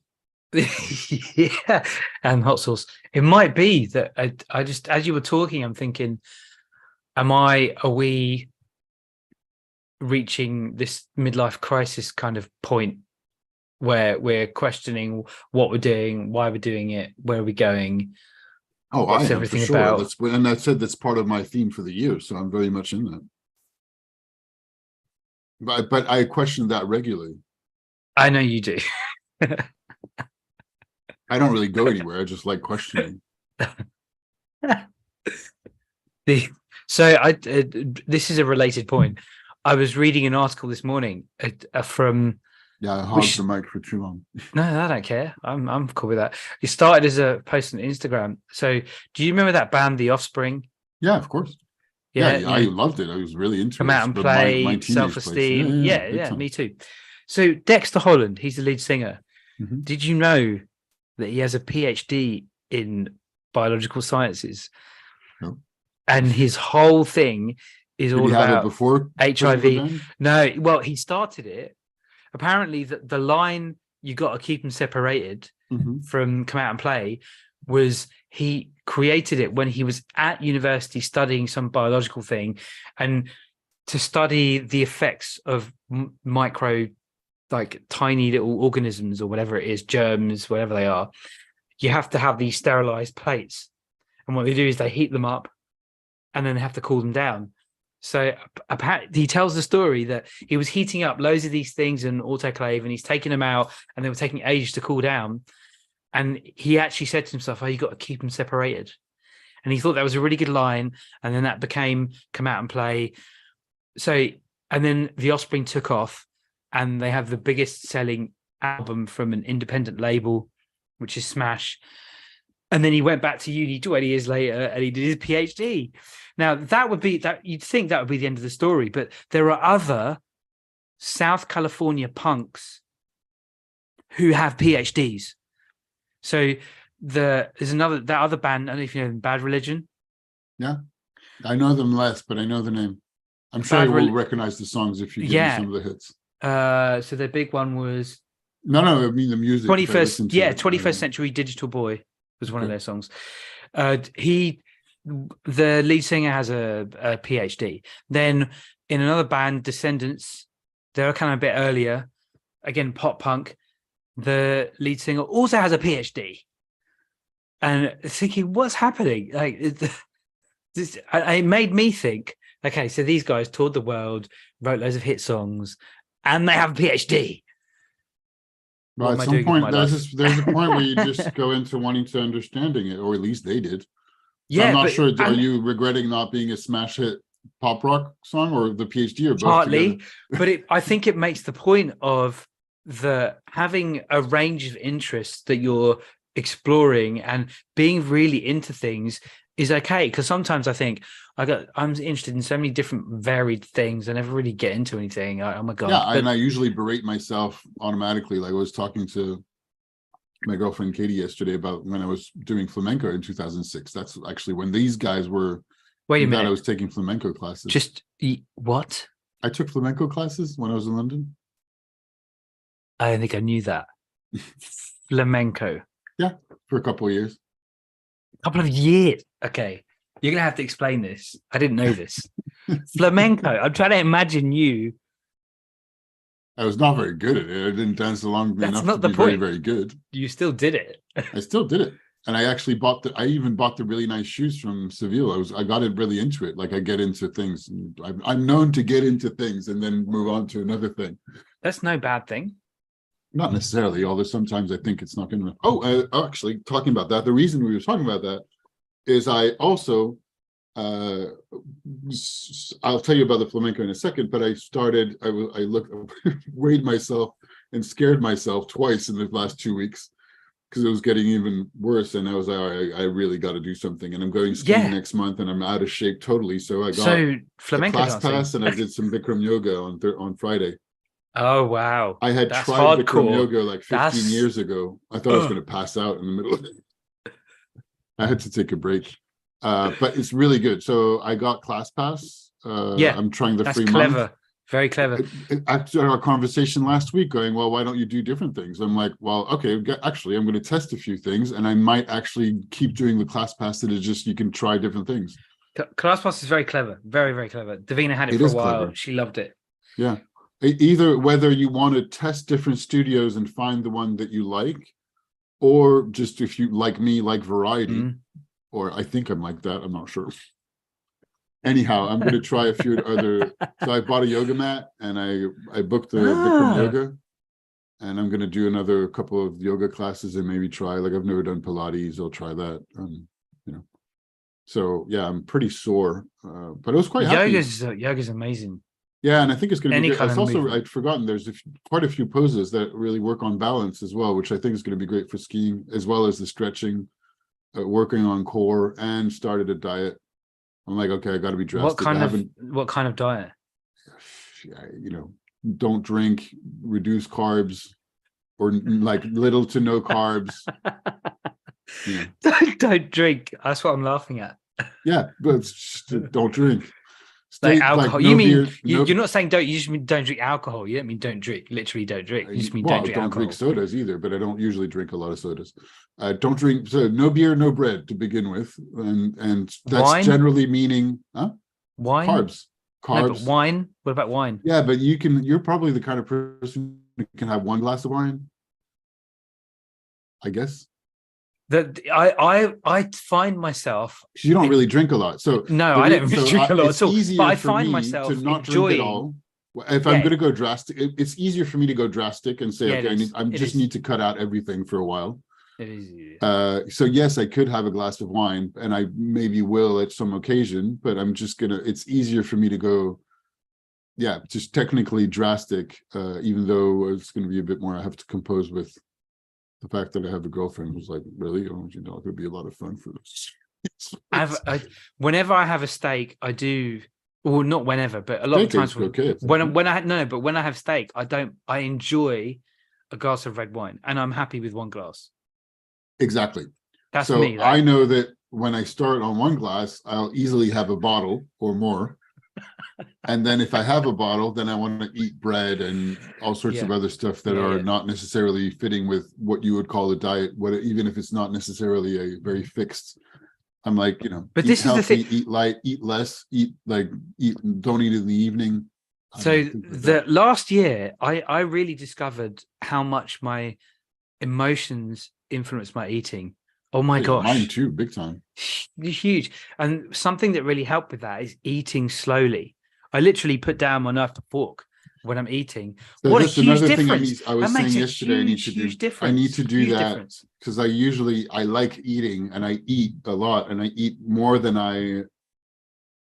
B: Yeah, and hot sauce. It might be that I just, as you were talking, I'm thinking, are we reaching this midlife crisis kind of point where we're questioning what we're doing, why we're doing it, where are we going?
A: What's everything for sure. About? And I said that's part of my theme for the year, so I'm very much in that. But I question that regularly. I
B: know you do.
A: I don't really go anywhere. I just like questioning.
B: This is a related point. I was reading an article this morning from.
A: Yeah, I hogged the mic for too long.
B: No, I don't care. I'm cool with that. It started as a post on Instagram. So, do you remember that band, The Offspring?
A: Yeah, of course. Yeah, I loved it. I was really into it.
B: Come out and play, self-esteem. Yeah, me too. So Dexter Holland, he's the lead singer. Mm-hmm. Did you know that he has a PhD in biological sciences?
A: No.
B: And his whole thing is all about
A: before
B: HIV. No, well, he started it. Apparently, the line "you got to keep them separated" from "Come Out and Play" was he created it when he was at university studying some biological thing, and to study the effects of micro, like tiny little organisms or whatever it is, germs, whatever they are, you have to have these sterilized plates. And what they do is they heat them up and then they have to cool them down. So apparently he tells the story that he was heating up loads of these things in autoclave and he's taking them out and they were taking ages to cool down. And he actually said to himself, oh, you got to keep them separated. And he thought that was a really good line. And then that became Come Out and Play. So, and then The Offspring took off and they have the biggest selling album from an independent label, which is Smash. And then he went back to uni 20 years later and he did his PhD. Now, that would be that you'd think that would be the end of the story, but there are other South California punks who have PhDs. So there's that other band, I don't know if you know them, Bad Religion.
A: Yeah, I know them less, but I know the name. I'm sure you will recognize the songs if you give me some of the hits.
B: So their big one was
A: no, I mean the music.
B: 21st Century Digital Boy was one of their songs. The lead singer has a PhD. Then in another band, Descendants, they're kind of a bit earlier, again pop punk. The lead singer also has a PhD. And thinking, what's happening? Like, it made me think, okay, so these guys toured the world, wrote loads of hit songs, and they have a PhD.
A: Well, at some point, there's a point where you just go into wanting to understanding it, or at least they did. So yeah, I'm not sure. Are you regretting not being a smash hit pop rock song, or the PhD, or both?
B: Partly, but I think it makes the point of having a range of interests that you're exploring and being really into things is okay, because sometimes I think I'm interested in so many different varied things. I never really get into anything. Oh my god!
A: Yeah, and I usually berate myself automatically. Like I was talking to my girlfriend Katie yesterday about when I was doing flamenco in 2006. That's actually when these guys were.
B: Wait a minute!
A: I was taking flamenco classes.
B: Just what?
A: I took flamenco classes when I was in London.
B: I don't think I knew that. Flamenco.
A: Yeah, for a couple of years.
B: Couple of years. Okay. You're going to have to explain this. I didn't know this. Flamenco. I'm trying to imagine you.
A: I was not very good at it. I didn't dance along enough to be very, very good.
B: You still did it.
A: I still did it. And I actually I even bought the really nice shoes from Seville. I got it really into it. Like I get into things. I'm known to get into things and then move on to another thing.
B: That's no bad thing.
A: Not necessarily, although sometimes I think it's not going to. Actually, talking about that, the reason we were talking about that is I also, I'll tell you about the flamenco in a second, but I weighed myself and scared myself twice in the last 2 weeks because it was getting even worse. And I was like, all right, I really got to do something. And I'm going skiing next month and I'm out of shape totally. So I got a class pass and I did some Bikram yoga on Friday.
B: Oh, wow.
A: I had tried Bikram yoga like 15 years ago. I thought I was going to pass out in the middle of it. I had to take a break. But it's really good. So I got class pass. I'm trying the free month.
B: Very clever.
A: After our conversation last week going, well, why don't you do different things? I'm like, well, okay, actually, I'm going to test a few things and I might actually keep doing the class pass that is just, you can try different things.
B: Class pass is very clever. Very, very clever. Davina had it for a while. Clever. She loved it.
A: Yeah. Either whether you want to test different studios and find the one that you like, or just if you like me, like variety, or I think I'm like that, I'm not sure. Anyhow, I'm going to try a few other. So I bought a yoga mat and I booked the Bikram yoga, and I'm going to do another couple of yoga classes and maybe try. Like I've never done Pilates, I'll try that. So yeah, I'm pretty sore, but it was quite happy.
B: Yoga's amazing.
A: Yeah, and I think it's going to be great. It's also, I'd forgotten, there's quite a few poses that really work on balance as well, which I think is going to be great for skiing, as well as the stretching, working on core, and started a diet. I'm like, okay, I got to be dressed.
B: What kind of diet?
A: Yeah, don't drink, reduce carbs, or like little to no carbs.
B: Don't drink. That's what I'm laughing at.
A: Yeah, but don't drink.
B: Like alcohol. You mean you're not saying don't? You just mean don't drink alcohol. You don't mean don't drink. Literally, don't drink. You just mean don't drink alcohol.
A: Drink sodas either, but I don't usually drink a lot of sodas. Don't drink. So no beer, no bread to begin with, and that's wine? Generally meaning
B: wine,
A: carbs.
B: No, but wine. What about wine?
A: Yeah, but you're probably the kind of person who can have one glass of wine, I guess.
B: that I find myself.
A: You don't really drink a lot, so
B: no, I don't really drink a lot
A: it's
B: at all.
A: easier
B: But I
A: for
B: find
A: me
B: myself
A: to not
B: enjoying.
A: Drink at all. If I'm going to go drastic, it's easier for me to go drastic and say, okay, I just need to cut out everything for a while.
B: It is.
A: So yes, I could have a glass of wine, and I maybe will at some occasion, but I'm just gonna. It's easier for me to go, just technically drastic, even though it's going to be a bit more. I have to compose with the fact that I have a girlfriend who's like, really, oh, you know, it would be a lot of fun for this.
B: Whenever I have a steak, I do. Well, not whenever, but a lot of times when I have steak, I enjoy a glass of red wine, and I'm happy with one glass.
A: Exactly.
B: That's
A: so
B: me.
A: I know that when I start on one glass, I'll easily have a bottle or more. And then if I have a bottle, then I want to eat bread and all sorts of other stuff that are not necessarily fitting with what you would call a diet, even if it's not necessarily a very fixed. I'm like, you know,
B: but this
A: healthy,
B: is the thing.
A: Eat light, eat less, don't eat in the evening.
B: So the last year, I really discovered how much my emotions influence my eating. Oh my gosh.
A: Mine too, big time.
B: Huge. And something that really helped with that is eating slowly. I literally put down my knife and fork when I'm eating.
A: So
B: what a huge difference.
A: I was saying yesterday, I need to do that because I like eating, and I eat a lot, and I eat more than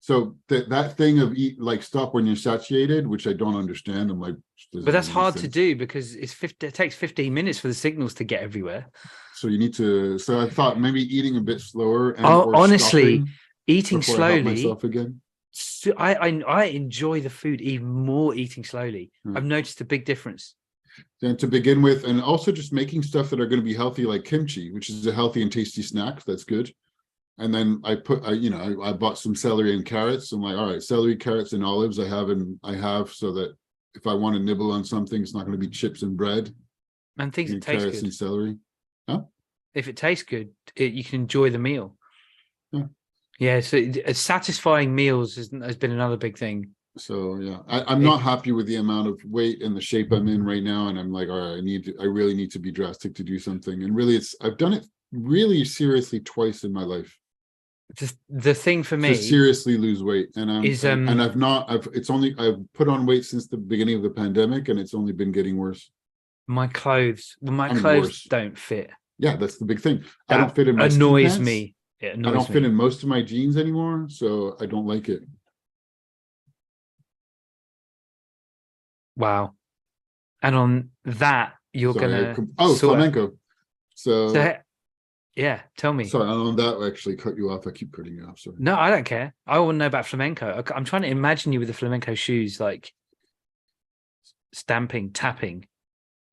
A: so that thing of stop when you're satiated, which I don't understand. I'm like,
B: but that's hard to do because it takes 15 minutes for the signals to get everywhere.
A: So you need to. So I thought maybe eating a bit slower. And
B: honestly, eating slowly.
A: Myself again.
B: So I enjoy the food even more eating slowly. I've noticed a big difference.
A: And to begin with, and also just making stuff that are going to be healthy, like kimchi, which is a healthy and tasty snack. That's good. And then I bought some celery and carrots. I'm like, all right, celery, carrots, and olives. I have so that if I want to nibble on something, it's not going to be chips and bread.
B: And things that taste
A: carrots
B: good.
A: And celery. Huh?
B: If it tastes good, you can enjoy the meal.
A: Yeah.
B: Yeah. So satisfying meals has been another big thing.
A: So yeah, I'm not happy with the amount of weight and the shape I'm in right now, and I'm like, all right, I really need to be drastic to do something. And really, I've done it really seriously twice in my life.
B: The thing for me
A: to seriously lose weight, and I've put on weight since the beginning of the pandemic, and it's only been getting worse.
B: My clothes don't fit.
A: Yeah, that's the big thing. I don't fit in my
B: annoys me. It annoys
A: I don't fit in most of my jeans anymore, so I don't like it.
B: Wow. And on that,
A: flamenco. So
B: yeah, tell me.
A: Sorry, on that I actually cut you off. I keep cutting you off. Sorry.
B: No, I don't care. I want to know about flamenco. I'm trying to imagine you with the flamenco shoes, like stamping, tapping.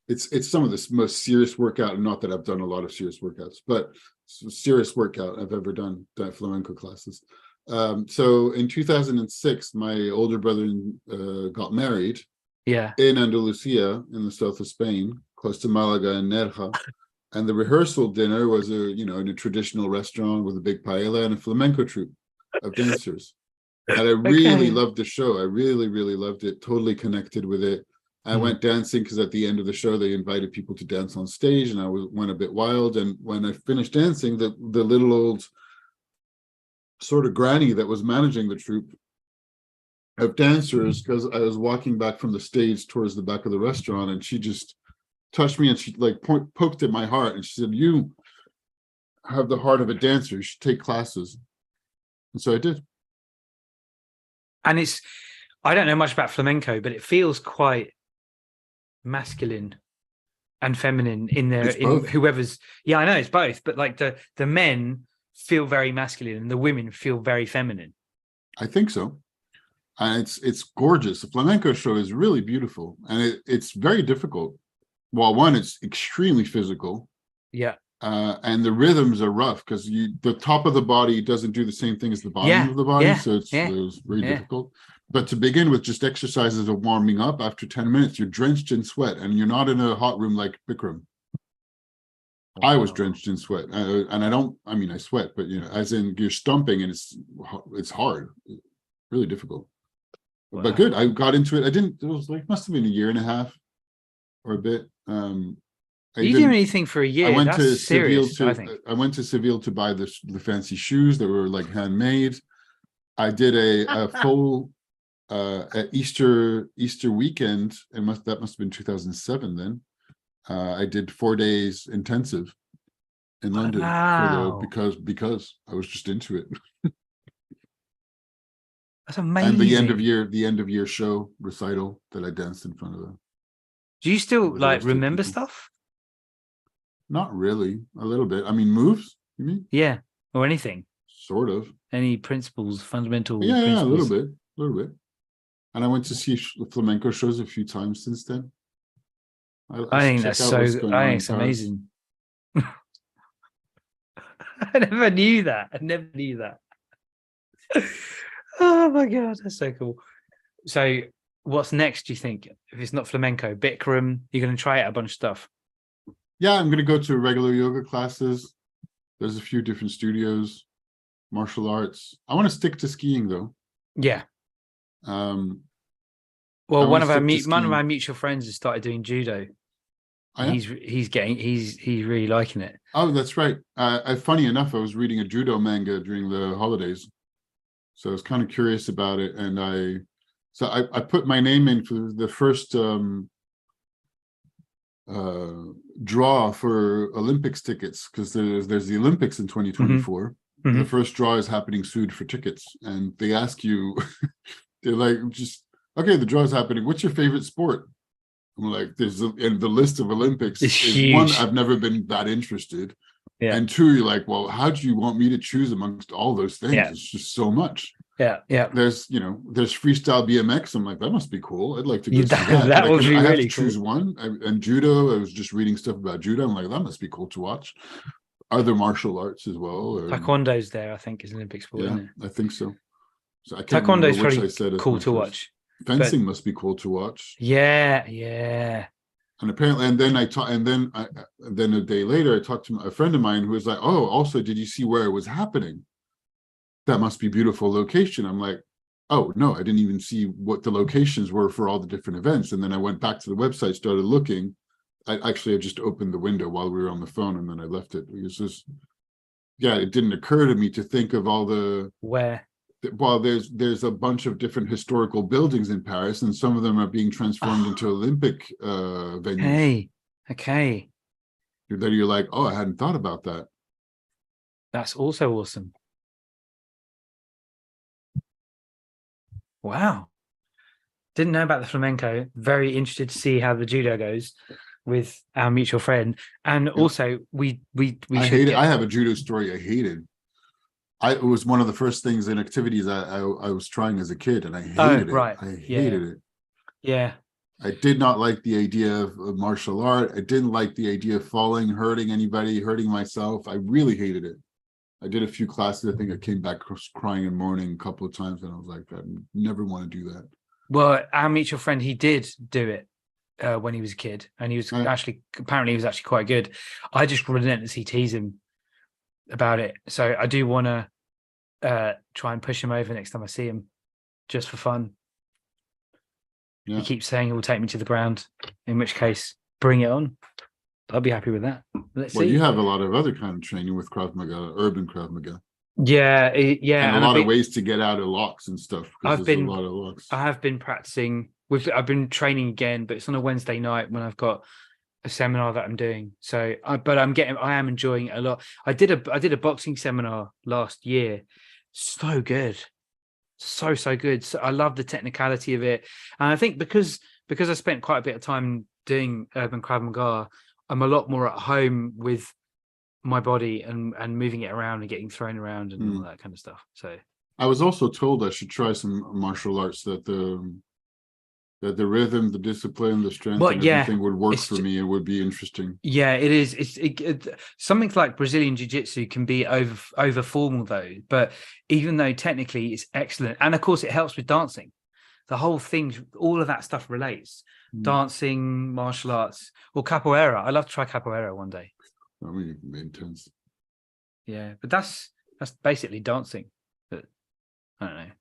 A: It's some of the most serious workout. Not that I've done a lot of serious workouts, but serious workout I've ever done flamenco classes. So in 2006, my older brother got married.
B: Yeah.
A: In Andalusia, in the south of Spain, close to Malaga and Nerja. And the rehearsal dinner was in a traditional restaurant with a big paella and a flamenco troupe of dancers. And I really loved the show. I really, really loved it. Totally connected with it. I went dancing because at the end of the show, they invited people to dance on stage, and I went a bit wild. And when I finished dancing, the little old sort of granny that was managing the troupe of dancers, because I was walking back from the stage towards the back of the restaurant, and she just touched me, and she poked at my heart, and she said, "You have the heart of a dancer. You should take classes." And so I did.
B: And I don't know much about flamenco, but it feels quite masculine and feminine in there. Whoever's, yeah, I know it's both, but like the men feel very masculine and the women feel very feminine.
A: I think so. And it's gorgeous. The flamenco show is really beautiful, and it's very difficult. Well, one, it's extremely physical.
B: Yeah.
A: And the rhythms are rough because the top of the body doesn't do the same thing as the bottom of the body. So it's very difficult. But to begin with, just exercises of warming up, after 10 minutes, you're drenched in sweat, and you're not in a hot room like Bikram. Wow. I was drenched in sweat, and I sweat, but as in you're stumping, and it's hard, really difficult. Wow. But good. I got into it. It was must have been a year and a half or a bit.
B: You didn't anything for a year.
A: I went
B: That's
A: to
B: serious,
A: Seville
B: I think.
A: I went to Seville to buy the fancy shoes that were like handmade. I did a full at Easter weekend. That must have been 2007 then. I did 4 days intensive in London because I was just into it.
B: That's amazing.
A: And the end of year show recital that I danced in front of them.
B: Do you still like remember stuff?
A: Not really. A little bit. I mean, moves, you mean?
B: Yeah. Or anything.
A: Sort of.
B: Any principles, fundamental
A: yeah,
B: principles?
A: Yeah, a little bit. And I went to see flamenco shows a few times since then.
B: I think that's so. I think it's amazing. I never knew that. Oh my god, that's so cool. So, what's next? Do you think if it's not flamenco, Bikram, you're going to try out a bunch of stuff?
A: Yeah, I'm going to go to regular yoga classes. There's a few different studios, martial arts. I want to stick to skiing though.
B: Yeah. Well, one of our mutual friends has started doing judo. Oh, yeah? He's really liking it.
A: Oh, that's right. Funny enough, I was reading a judo manga during the holidays, so I was kind of curious about it, and I put my name in for the first draw for Olympics tickets, because there's the Olympics in 2024. Mm-hmm. The first draw is happening soon for tickets, and they ask you, they're like, just okay, the draw is happening. What's your favorite sport? I'm like, and the list of Olympics is huge. One, I've never been that interested. Yeah. And two, you're like, well, how do you want me to choose amongst all those things? Yeah. It's just so much.
B: Yeah. Yeah.
A: There's freestyle BMX. I'm like, that must be cool. I'd like to go see that.
B: That would be really cool. I have to
A: choose one. And judo, I was just reading stuff about judo. I'm like, that must be cool to watch. Other martial arts as well.
B: Taekwondo's there, I think, is an Olympic sport, isn't it?
A: I think so. So I
B: can't Taekwondo's probably cool to watch.
A: Fencing must be cool to watch.
B: Yeah.
A: And apparently, and then then a day later, I talked to a friend of mine who was like, "Oh, also, did you see where it was happening? That must be beautiful location." I'm like, "Oh no, I didn't even see what the locations were for all the different events." And then I went back to the website, started looking. I just opened the window while we were on the phone, and then I left it. It was just, it didn't occur to me to think of all the
B: where.
A: Well, there's a bunch of different historical buildings in Paris, and some of them are being transformed into Olympic venues.
B: Okay.
A: Then you're like, oh, I hadn't thought about that.
B: That's also awesome. Wow. Didn't know about the flamenco. Very interested to see how the judo goes with our mutual friend. And also, we
A: I have a judo story I hated. It was one of the first things in activities I was trying as a kid, and I hated it. Right. I hated it.
B: Yeah.
A: I did not like the idea of martial art. I didn't like the idea of falling, hurting anybody, hurting myself. I really hated it. I did a few classes. I think I came back crying and mourning a couple of times, and I was like, I never want to do that.
B: Well, our mutual friend, he did do it when he was a kid, and he was apparently he was actually quite good. I just relentlessly tease him about it, so I do want to try and push him over next time I see him, just for fun. He keeps saying he will take me to the ground, in which case, bring it on. I'll be happy with that. Let's see.
A: You have a lot of other kind of training with Krav Maga, urban Krav Maga.
B: Yeah,
A: and a lot of ways to get out of locks and stuff.
B: I've been a lot of locks. I have been practicing I've been training again, but it's on a Wednesday night when I've got a seminar that I'm doing. So, I am enjoying it a lot. I did a boxing seminar last year. So good, so good. So I love the technicality of it, and I think because I spent quite a bit of time doing urban Krav Maga, I'm a lot more at home with my body and moving it around and getting thrown around and all that kind of stuff. So
A: I was also told I should try some martial arts, that the rhythm, the discipline, the strength, and everything would work for me. It would be interesting.
B: Yeah, it is. It's something like Brazilian Jiu-Jitsu can be over formal though, but even though technically it's excellent, and of course it helps with dancing. The whole thing, all of that stuff relates. Dancing, martial arts, or capoeira. I'd love to try capoeira one day.
A: I mean, intense.
B: Yeah, but that's basically dancing. But I don't know.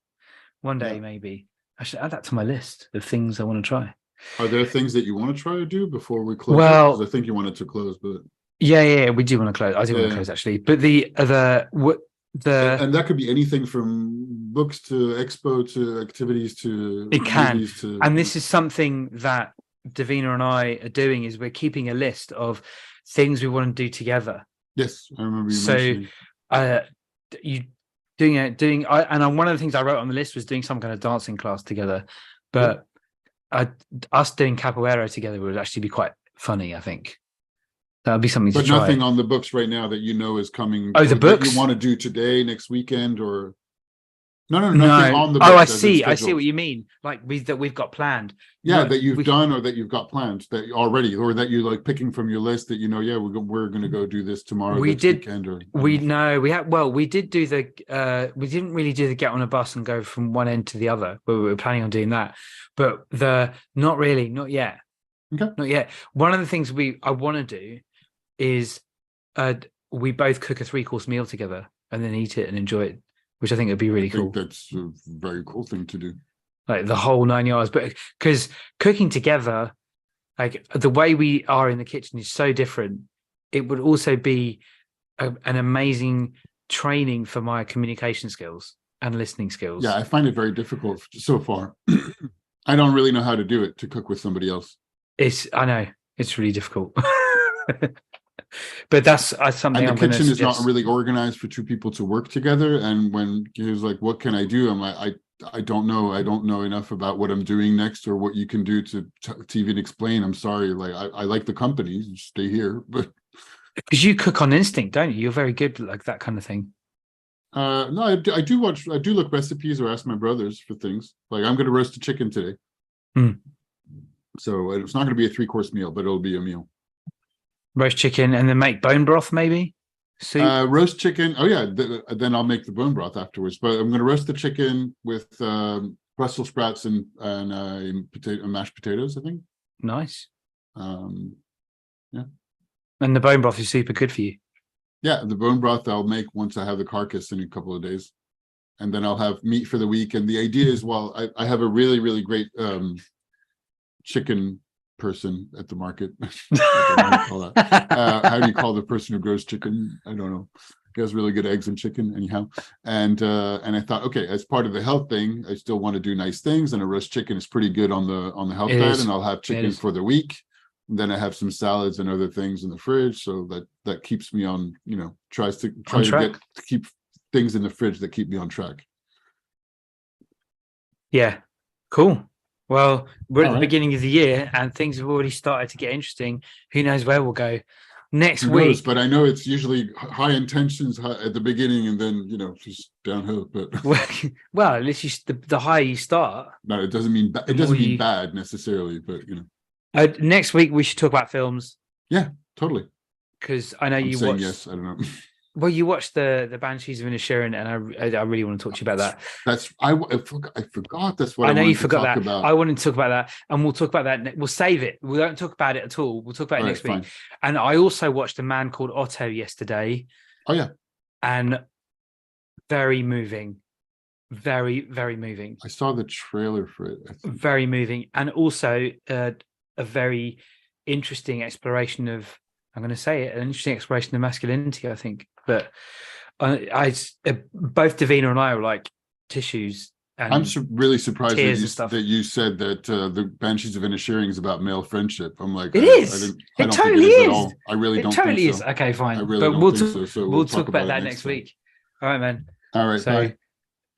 B: One day maybe I should add that to my list of things I want to try.
A: Are there things that you want to try to do before we close?
B: Well,
A: because I think you wanted to close, but
B: yeah, we do want to close. I do want to close actually, but the
A: and that could be anything from books to expo to activities to
B: it can,
A: movies to,
B: and this is something that Davina and I are doing, is we're keeping a list of things we want to do together.
A: Yes, I remember you mentioning.
B: You doing one of the things I wrote on the list was doing some kind of dancing class together, but us doing capoeira together would actually be quite funny. I think that would be something to try.
A: But nothing on the books right now that you know is coming.
B: Oh, the books
A: you want to do today, next weekend, or nothing on the books.
B: Oh, I see what you mean. Like we've got planned.
A: Yeah, that you've done or that you've got planned that already, or that you're like picking from your list that we're going to go do this tomorrow. We didn't really do the get on a bus and go from one end to the other, but we were planning on doing that. But not yet. Okay.
B: Not yet. One of the things I want to do is we both cook a 3-course meal together and then eat it and enjoy it, which I think would be really cool.
A: That's a very cool thing to do.
B: Like the whole 9 yards, but because cooking together, like the way we are in the kitchen is so different. It would also be an amazing training for my communication skills and listening skills.
A: Yeah, I find it very difficult so far. I don't really know how to do it, to cook with somebody else.
B: I know it's really difficult. But that's something.
A: And the kitchen is not really organized for 2 people to work together. And when he was like, "What can I do?" I'm like, I don't know. I don't know enough about what I'm doing next or what you can do to even explain. I'm sorry. Like I like the company, stay here, but
B: because you cook on instinct, don't you? You're very good at like that kind of thing.
A: No, I do look recipes or ask my brothers for things. Like I'm going to roast a chicken today. So it's not going to be a 3-course meal, but it'll be a meal.
B: Roast chicken and then make bone broth, maybe? Soup?
A: Roast chicken. Oh, yeah. Then I'll make the bone broth afterwards. But I'm going to roast the chicken with Brussels sprouts and mashed potatoes, I think.
B: Nice.
A: Yeah.
B: And the bone broth is super good for you.
A: Yeah, the bone broth I'll make once I have the carcass in a couple of days. And then I'll have meat for the week. And the idea is, I have a really, really great chicken person at the market. I don't know how to call that. How do you call the person who grows chicken? I don't know. He has really good eggs and chicken, anyhow. And I thought, okay, as part of the health thing, I still want to do nice things, and a roast chicken is pretty good on the health diet. And I'll have chicken for the week. And then I have some salads and other things in the fridge, so that keeps me on. Try to keep things in the fridge that keep me on track.
B: Yeah, cool. Well, we're at the beginning of the year and things have already started to get interesting. Who knows where we'll go next week?
A: But I know it's usually high intentions at the beginning and then, just downhill. But
B: well, at least the higher you start.
A: No, it doesn't mean bad necessarily, but
B: next week we should talk about films.
A: Yeah, totally.
B: Because I know you watched.
A: Yes, I don't know.
B: Well, you watched the Banshees of Inisherin, and I really want to talk to you about that.
A: I forgot. That's what
B: I know you forgot that.
A: About.
B: I wanted to talk about that, and we'll talk about that. We'll save it. We won't talk about it at all. We'll talk about it next week. And I also watched A Man Called Otto yesterday.
A: Oh yeah,
B: and very moving, very, very moving.
A: I saw the trailer for it.
B: Very moving, and also a very interesting exploration of. I'm going to say it, an interesting exploration of masculinity, I think. But both Davina and I were like tissues. And
A: I'm really surprised
B: that
A: you said that the Banshees of Inisherin is about male friendship. I'm like,
B: it is. It totally is.
A: I really don't.
B: It totally
A: think
B: is.
A: So.
B: Okay, fine.
A: I really don't think so. So
B: we'll talk about that next week. All right, man.
A: All right. Bye.